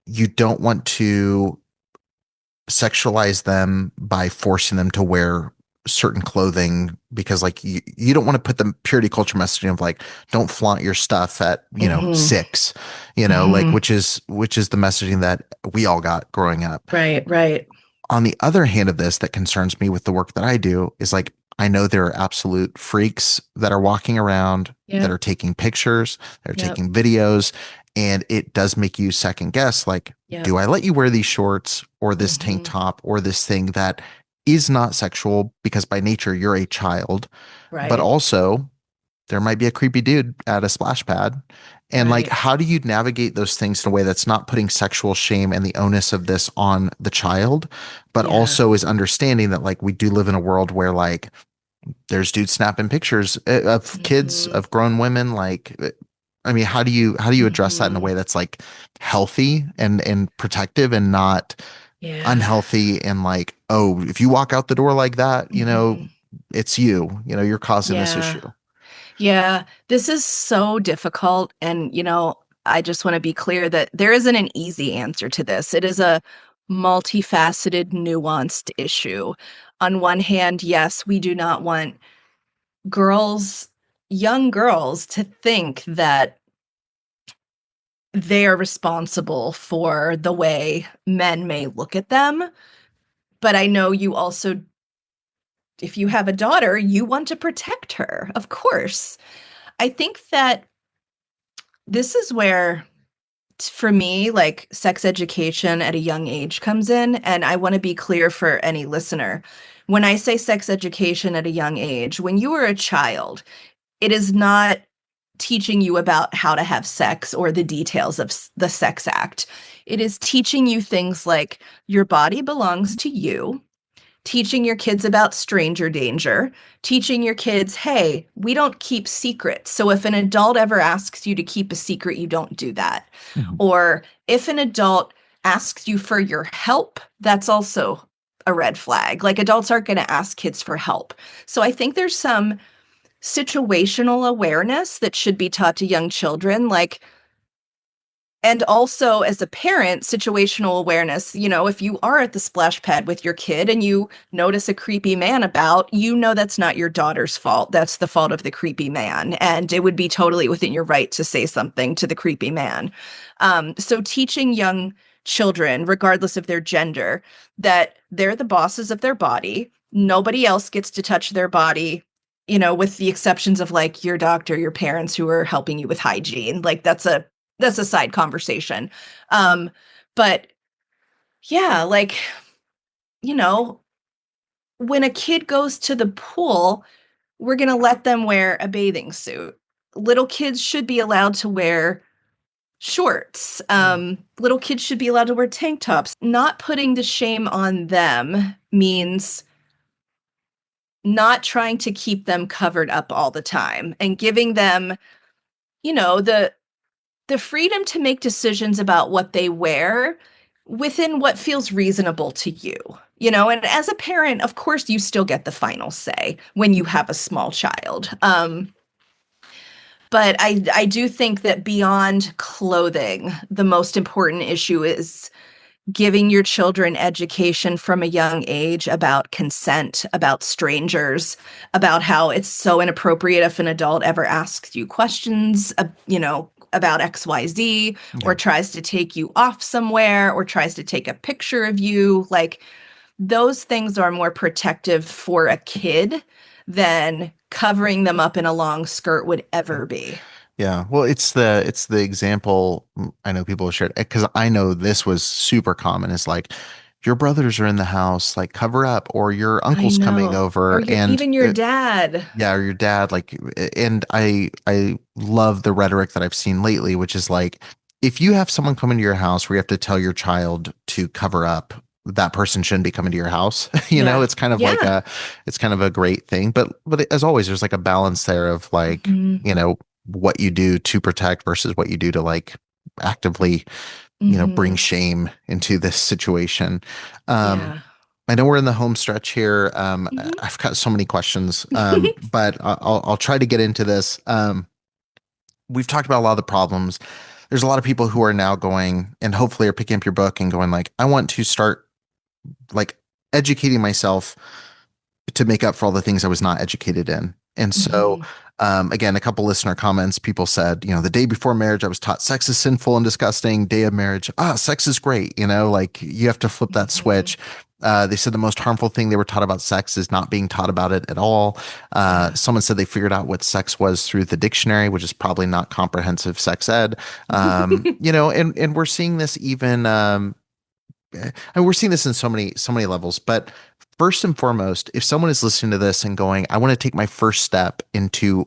you don't want to sexualize them by forcing them to wear certain clothing, because like you don't want to put the purity culture messaging of like, don't flaunt your stuff at 6, like which is the messaging that we all got growing up. Right. On the other hand of this, that concerns me with the work that I do is like, I know there are absolute freaks that are walking around, that are taking pictures, that are taking videos, and it does make you second guess, like, do I let you wear these shorts or this tank top or this thing that is not sexual, because by nature you're a child, but also there might be a creepy dude at a splash pad. And like, how do you navigate those things in a way that's not putting sexual shame and the onus of this on the child, but also is understanding that like, we do live in a world where like, there's dudes snapping pictures of kids, of grown women. Like, I mean, how do you address that in a way that's like healthy and protective and not unhealthy and like, oh, if you walk out the door like that, Mhm. it's you're causing this Yeah. issue. Yeah, this is so difficult. And, I just want to be clear that there isn't an easy answer to this. It is a multifaceted, nuanced issue. On one hand, yes, we do not want girls, young girls, to think that they are responsible for the way men may look at them. But I know you also, if you have a daughter, you want to protect her, of course. I think that this is where, for me, like sex education at a young age comes in. And I want to be clear for any listener. When I say sex education at a young age, when you were a child, it is not teaching you about how to have sex or the details of the sex act. It is teaching you things like your body belongs to you, teaching your kids about stranger danger, teaching your kids, hey, we don't keep secrets. So if an adult ever asks you to keep a secret, you don't do that. Mhm. Or if an adult asks you for your help, that's also a red flag. Like, adults aren't going to ask kids for help. So I think there's some situational awareness that should be taught to young children. Like, and also, as a parent, situational awareness. If you are at the splash pad with your kid and you notice a creepy man about, that's not your daughter's fault. That's the fault of the creepy man. And it would be totally within your right to say something to the creepy man. So teaching young children, regardless of their gender, that they're the bosses of their body. Nobody else gets to touch their body, with the exceptions of like your doctor, your parents who are helping you with hygiene. Like, that's a side conversation. But yeah, like, you know, when a kid goes to the pool, we're going to let them wear a bathing suit. Little kids should be allowed to wear shorts. Little kids should be allowed to wear tank tops. Not putting the shame on them means not trying to keep them covered up all the time and giving them, the freedom to make decisions about what they wear within what feels reasonable to you. And as a parent, of course, you still get the final say when you have a small child. But I do think that beyond clothing, the most important issue is giving your children education from a young age about consent, about strangers, about how it's so inappropriate if an adult ever asks you questions, about XYZ, or tries to take you off somewhere, or tries to take a picture of you. Like, those things are more protective for a kid than covering them up in a long skirt would ever be. Yeah. Well, it's the example I know people shared because I know this was super common. It's like your brothers are in the house, like cover up, or your I uncle's coming know. Or over, and even your dad. yeah, or your dad, like, and I love the rhetoric that I've seen lately, which is like, if you have someone come into your house where you have to tell your child to cover up, that person shouldn't be coming to your house. Yeah. It's kind of like Yeah. it's kind of a great thing, but as always, there's like a balance there of like, Mhm. what you do to protect versus what you do to like actively, bring Mhm. shame into this situation. Yeah. I know we're in the home stretch here. Mhm. I've got so many questions, but I'll try to get into this. We've talked about a lot of the problems. There's a lot of people who are now going and hopefully are picking up your book and going like, I want to start like educating myself to make up for all the things I was not educated in. And so, Mhm. again, a couple listener comments, people said, the day before marriage, I was taught sex is sinful and disgusting. Day of marriage, sex is great. Like you have to flip that Mhm. switch. They said the most harmful thing they were taught about sex is not being taught about it at all. Yeah. Someone said they figured out what sex was through the dictionary, which is probably not comprehensive sex ed. And we're seeing this even, and we're seeing this in so many levels, but first and foremost, if someone is listening to this and going, I want to take my first step into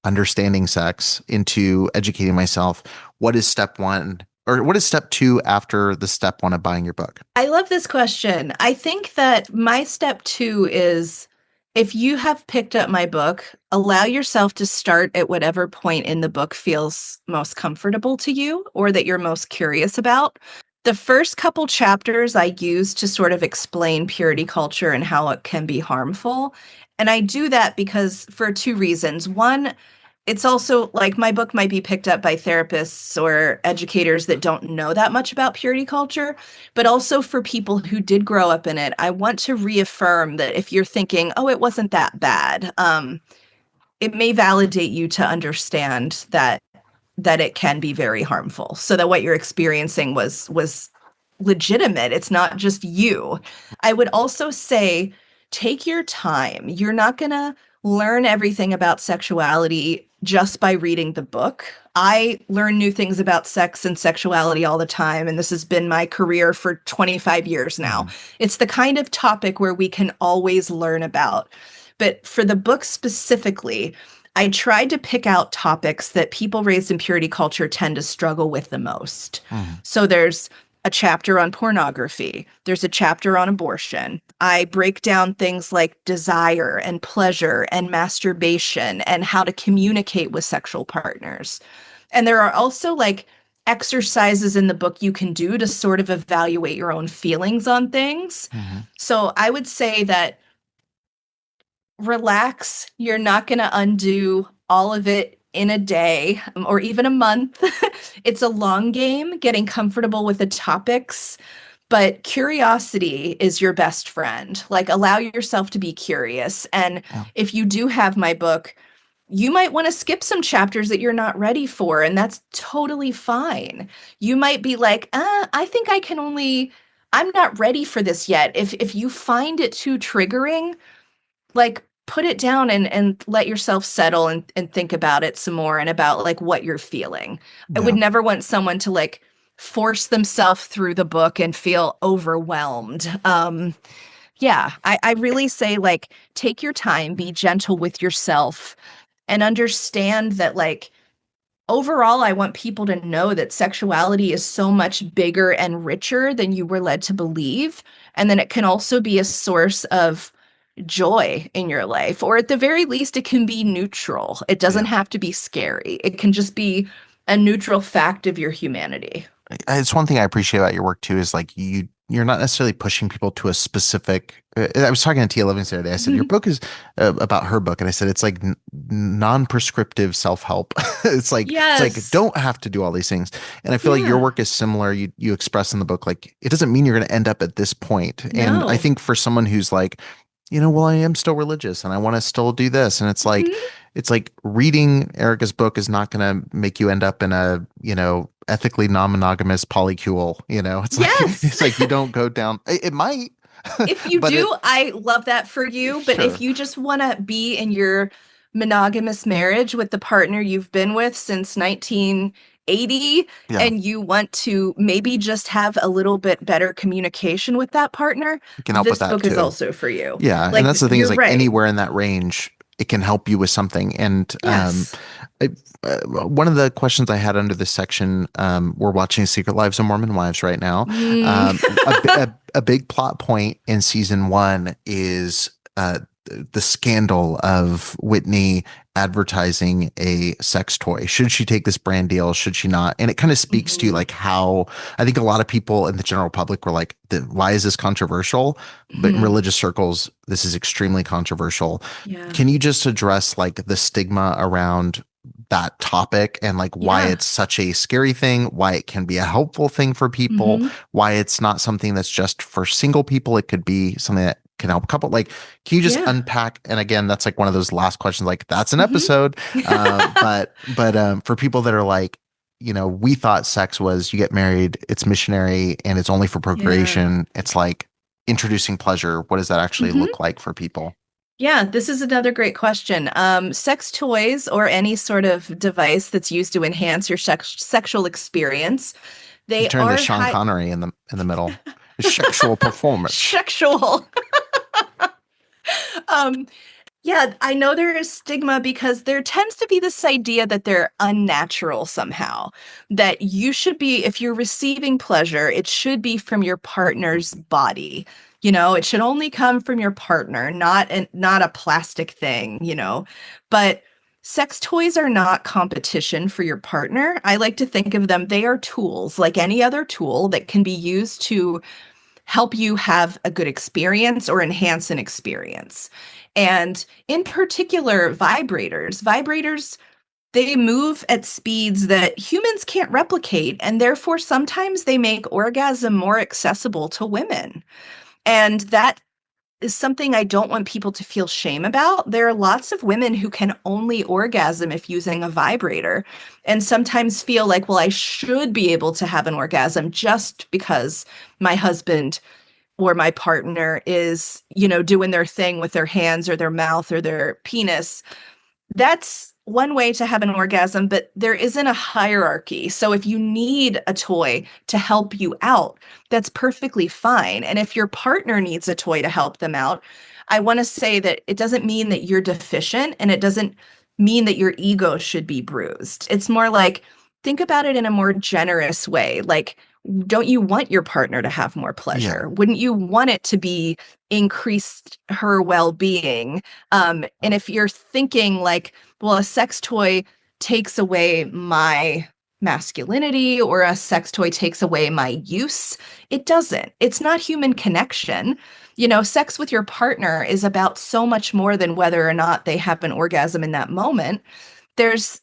understanding sex, into educating myself, what is step one, or what is step two after the step one of buying your book? I love this question. I think that my step 2 is, if you have picked up my book, allow yourself to start at whatever point in the book feels most comfortable to you or that you're most curious about. The first couple chapters I use to sort of explain purity culture and how it can be harmful. And I do that because for two reasons. One, it's also like my book might be picked up by therapists or educators that don't know that much about purity culture, but also for people who did grow up in it. I want to reaffirm that if you're thinking, oh, it wasn't that bad, it may validate you to understand that it can be very harmful, so that what you're experiencing was legitimate. It's not just you. I would also say take your time. You're not going to learn everything about sexuality just by reading the book. I learn new things about sex and sexuality all the time, and this has been my career for 25 years now. It's the kind of topic where we can always learn about. But for the book specifically, I tried to pick out topics that people raised in purity culture tend to struggle with the most. So there's a chapter on pornography. There's a chapter on abortion. I break down things like desire and pleasure and masturbation and how to communicate with sexual partners. And there are also like exercises in the book you can do to sort of evaluate your own feelings on things. So I would say that relax. You're not going to undo all of it in a day or even a month. It's a long game getting comfortable with the topics, but curiosity is your best friend. Like, allow yourself to be curious. And if you do have my book, you might want to skip some chapters that you're not ready for, and that's totally fine. You might be like, I think I'm not ready for this yet. If you find it too triggering, like put it down and let yourself settle and think about it some more and about like what you're feeling. I would never want someone to like force themselves through the book and feel overwhelmed. I really say like take your time, be gentle with yourself, and understand that like overall, I want people to know that sexuality is so much bigger and richer than you were led to believe. And then it can also be a source of joy in your life, or at the very least, it can be neutral. It doesn't have to be scary. It can just be a neutral fact of your humanity. It's one thing I appreciate about your work too is like you're not necessarily pushing people to a specific. I was talking to Tia Livingston today. I said your book is about her book, and I said it's like non-prescriptive self-help. It's like don't have to do all these things. And I feel like your work is similar. You express in the book like it doesn't mean you're going to end up at this point. And I think for someone who's like, well, I am still religious and I want to still do this. And it's like reading Erica's book is not going to make you end up in a, ethically non-monogamous polycule. It's like you don't go down. It might. If you do, I love that for you. But if you just want to be in your monogamous marriage with the partner you've been with since 1980, and you want to maybe just have a little bit better communication with that partner, can help this with that book too. is also for you. Yeah, and that's the thing is like anywhere in that range, it can help you with something. And one of the questions I had under this section, we're watching Secret Lives of Mormon Wives right now. A big plot point in season 1 is the scandal of Whitney advertising a sex toy. Should she take this brand deal? Should she not? And it kind of speaks to like how I think a lot of people in the general public were like, why is this controversial? But in religious circles, this is extremely controversial. Can you just address like the stigma around that topic and like why it's such a scary thing, why it can be a helpful thing for people, why it's not something that's just for single people? It could be something that can help a couple. Like, can you just unpack? And again, that's like one of those last questions, like that's an episode. But for people that are like, we thought sex was you get married, it's missionary and it's only for procreation. It's like introducing pleasure. What does that actually look like for people? Yeah, this is another great question. Sex toys or any sort of device that's used to enhance your sexual experience. They turn are to Sean Connery in the middle. Sexual performance. Sexual. Yeah, I know there is stigma because there tends to be this idea that they're unnatural somehow. That you should be, if you're receiving pleasure, it should be from your partner's body. It should only come from your partner, not a plastic thing, But sex toys are not competition for your partner. I like to think of them, they are tools like any other tool that can be used to help you have a good experience or enhance an experience. And in particular, vibrators, they move at speeds that humans can't replicate. And therefore, sometimes they make orgasm more accessible to women. And that is something I don't want people to feel shame about. There are lots of women who can only orgasm if using a vibrator and sometimes feel like, well, I should be able to have an orgasm just because my husband or my partner is, doing their thing with their hands or their mouth or their penis. That's one way to have an orgasm, but there isn't a hierarchy. So if you need a toy to help you out, that's perfectly fine. And if your partner needs a toy to help them out, I want to say that it doesn't mean that you're deficient and it doesn't mean that your ego should be bruised. It's more like, think about it in a more generous way. Like, don't you want your partner to have more pleasure? Wouldn't you want it to be increased her well-being? And if you're thinking like, well, a sex toy takes away my masculinity or a sex toy takes away my use, it doesn't. It's not human connection. Sex with your partner is about so much more than whether or not they have an orgasm in that moment. There's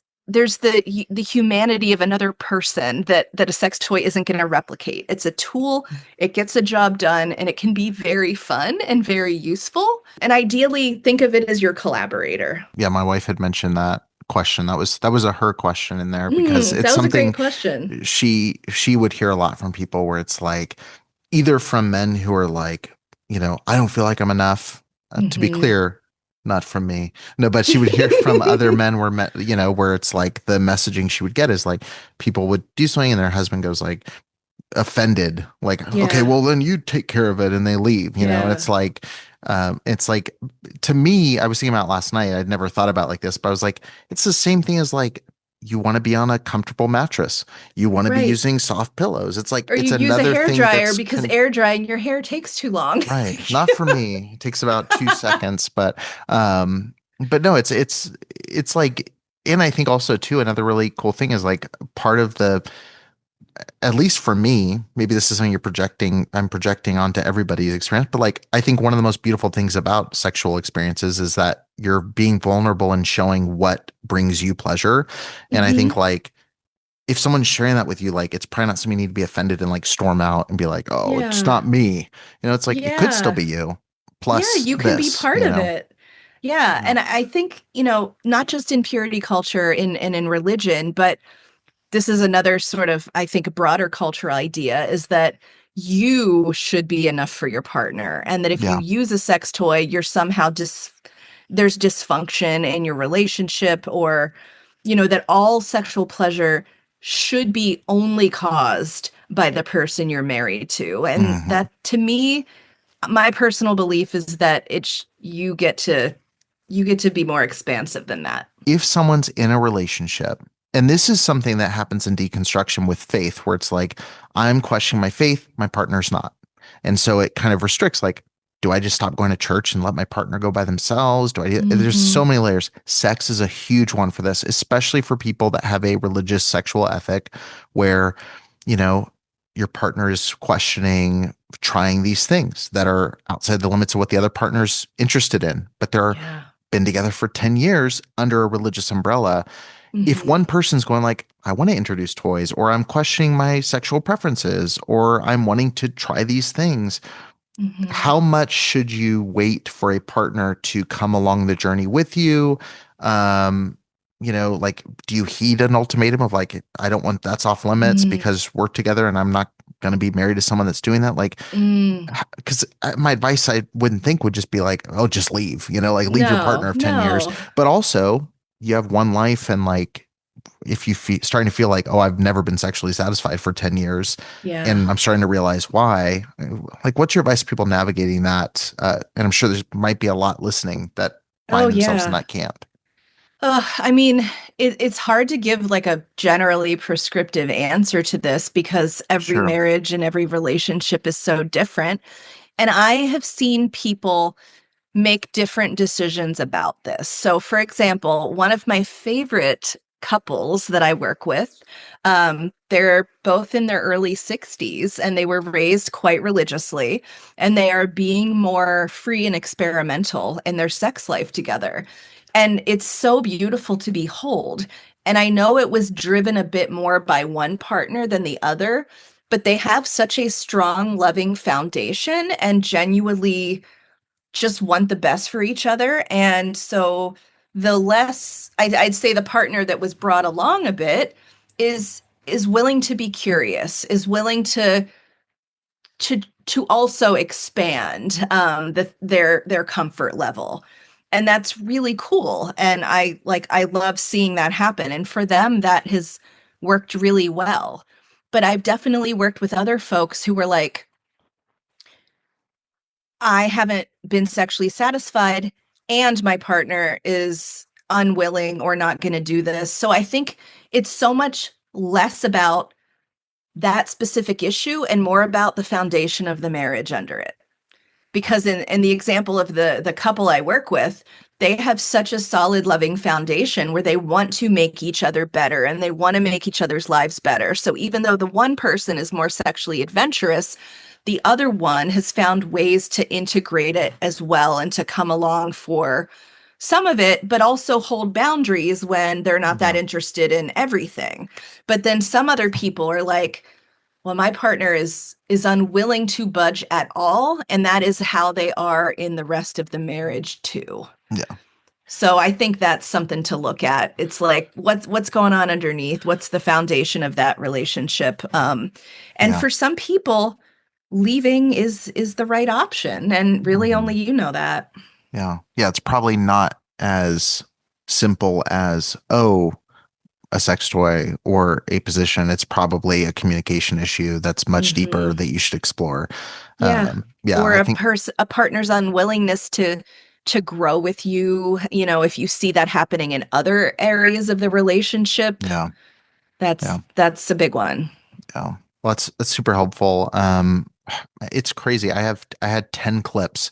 the humanity of another person that a sex toy isn't going to replicate. It's a tool, it gets a job done, and it can be very fun and very useful. And ideally, think of it as your collaborator. Yeah, my wife had mentioned that question. That was a her question in there because it's that was something a great question. she would hear a lot from people where it's like either from men who are like, I don't feel like I'm enough. To be clear, not from me. No, but she would hear from other men where it's like the messaging she would get is like people would do something and their husband goes like offended, like, okay, well then you take care of it, and they leave, and it's like to me, I was thinking about last night, I'd never thought about it like this, but I was like, it's the same thing as like you want to be on a comfortable mattress. You want to be using soft pillows. It's like, or it's you use a another hair thing dryer because air drying your hair takes too long. Right. Not for me. It takes about 2 seconds, but no, it's like, and I think also too, another really cool thing is like part of at least for me, maybe this is something I'm projecting onto everybody's experience, but like, I think one of the most beautiful things about sexual experiences is that you're being vulnerable and showing what brings you pleasure. And I think like, if someone's sharing that with you, like, it's probably not something you need to be offended and like storm out and be like, oh, it's not me. It's like, it could still be you. Plus, you can be part of it. Yeah. And I think, not just in purity culture and in religion, but this is another sort of, I think, broader cultural idea is that you should be enough for your partner. And that if you use a sex toy, you're somehow there's dysfunction in your relationship, or, that all sexual pleasure should be only caused by the person you're married to. And that, to me, my personal belief is that you get to be more expansive than that. If someone's in a relationship, and this is something that happens in deconstruction with faith, where it's like, I'm questioning my faith, my partner's not. And so it kind of restricts, like, do I just stop going to church and let my partner go by themselves? There's so many layers. Sex is a huge one for this, especially for people that have a religious sexual ethic where, your partner is questioning trying these things that are outside the limits of what the other partner's interested in, but they're been together for 10 years under a religious umbrella. If one person's going like, I want to introduce toys, or I'm questioning my sexual preferences, or I'm wanting to try these things, how much should you wait for a partner to come along the journey with you? Like, do you heed an ultimatum of like, I don't want, that's off limits because we're together and I'm not going to be married to someone that's doing that? Like, because my advice, I wouldn't think would just be like, oh, just leave, like leave your partner of 10 years. But also you have one life, and like, if you starting to feel like, oh, I've never been sexually satisfied for 10 years and I'm starting to realize why, like, what's your advice to people navigating that? And I'm sure there might be a lot listening that find themselves in that camp. I mean, it's hard to give like a generally prescriptive answer to this because every marriage and every relationship is so different. And I have seen people make different decisions about this. So, for example, one of my favorite couples that I work with, they're both in their early 60s and they were raised quite religiously, and they are being more free and experimental in their sex life together. And it's so beautiful to behold. And I know it was driven a bit more by one partner than the other, but they have such a strong, loving foundation and genuinely just want the best for each other. And so the less I'd say the partner that was brought along a bit is willing to be curious, is willing to also expand their comfort level. And that's really cool. And I love seeing that happen. And for them, that has worked really well. But I've definitely worked with other folks who were like, I haven't been sexually satisfied and my partner is unwilling or not going to do this. So I think it's so much less about that specific issue and more about the foundation of the marriage under it. Because in the example of the couple I work with, they have such a solid, loving foundation where they want to make each other better and they want to make each other's lives better. So even though the one person is more sexually adventurous, the other one has found ways to integrate it as well and to come along for some of it, but also hold boundaries when they're not that interested in everything. But then some other people are like, well, my partner is unwilling to budge at all, and that is how they are in the rest of the marriage too. Yeah. So I think that's something to look at. It's like what's going on underneath? What's the foundation of that relationship? And for some people, leaving is the right option, and really only you know that. Yeah. Yeah. It's probably not as simple as, oh, a sex toy or a position. It's probably a communication issue that's much deeper that you should explore. Yeah. Or I think a partner's unwillingness to grow with you. You know, if you see that happening in other areas of the relationship, that's a big one. Yeah. Well, that's super helpful. It's crazy. I had 10 clips.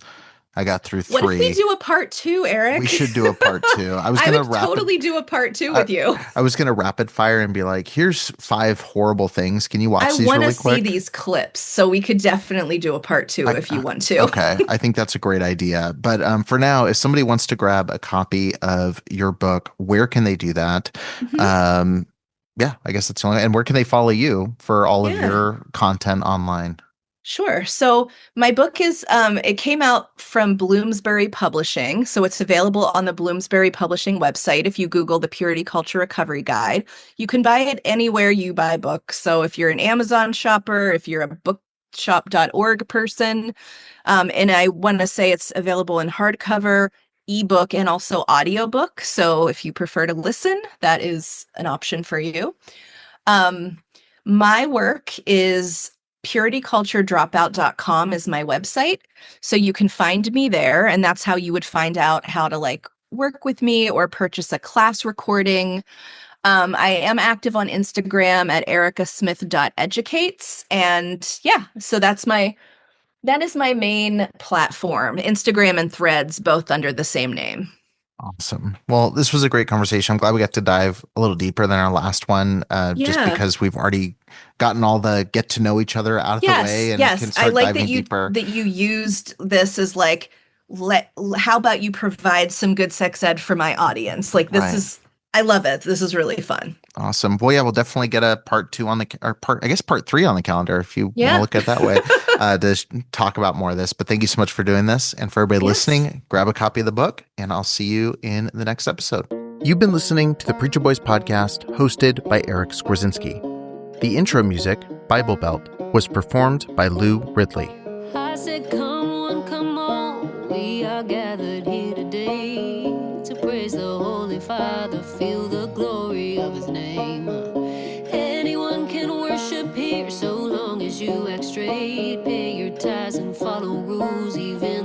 I got through 3. What if we do a part 2, Eric? We should do a part 2. I would totally do a part 2 with you. I was going to rapid fire and be like, here's 5 horrible things. Can you watch these really quick? I want to see these clips, so we could definitely do a part 2 if you want to. Okay. I think that's a great idea. But for now, if somebody wants to grab a copy of your book, where can they do that? Yeah, I guess that's the only. And where can they follow you for all of your content online? Sure. So my book is, it came out from Bloomsbury Publishing. So it's available on the Bloomsbury Publishing website. If you Google the Purity Culture Recovery Guide, you can buy it anywhere you buy books. So if you're an Amazon shopper, if you're a bookshop.org person, and I want to say it's available in hardcover, ebook, and also audiobook. So if you prefer to listen, that is an option for you. My work is purityculturedropout.com is my website. So you can find me there, and that's how you would find out how to work with me or purchase a class recording. I am active on Instagram at ericasmith.educates. And so that is my main platform, Instagram and Threads, both under the same name. Awesome. Well, this was a great conversation. I'm glad we got to dive a little deeper than our last one, just because we've already gotten all the get to know each other out of the way and can start diving deeper. That you used this as how about you provide some good sex ed for my audience? I love it. This is really fun. Awesome. Well, yeah, we'll definitely get a part 2 part 3 on the calendar if you want to look at it that way to talk about more of this. But thank you so much for doing this. And for everybody listening, grab a copy of the book and I'll see you in the next episode. You've been listening to the Preacher Boys podcast hosted by Eric Skwarczynski. The intro music, Bible Belt, was performed by Lou Ridley. I said, come on, we are gathered here today to praise the Holy Father, feel the glory of his name. Anyone can worship here so long as you act straight, pay your tithes and follow rules, even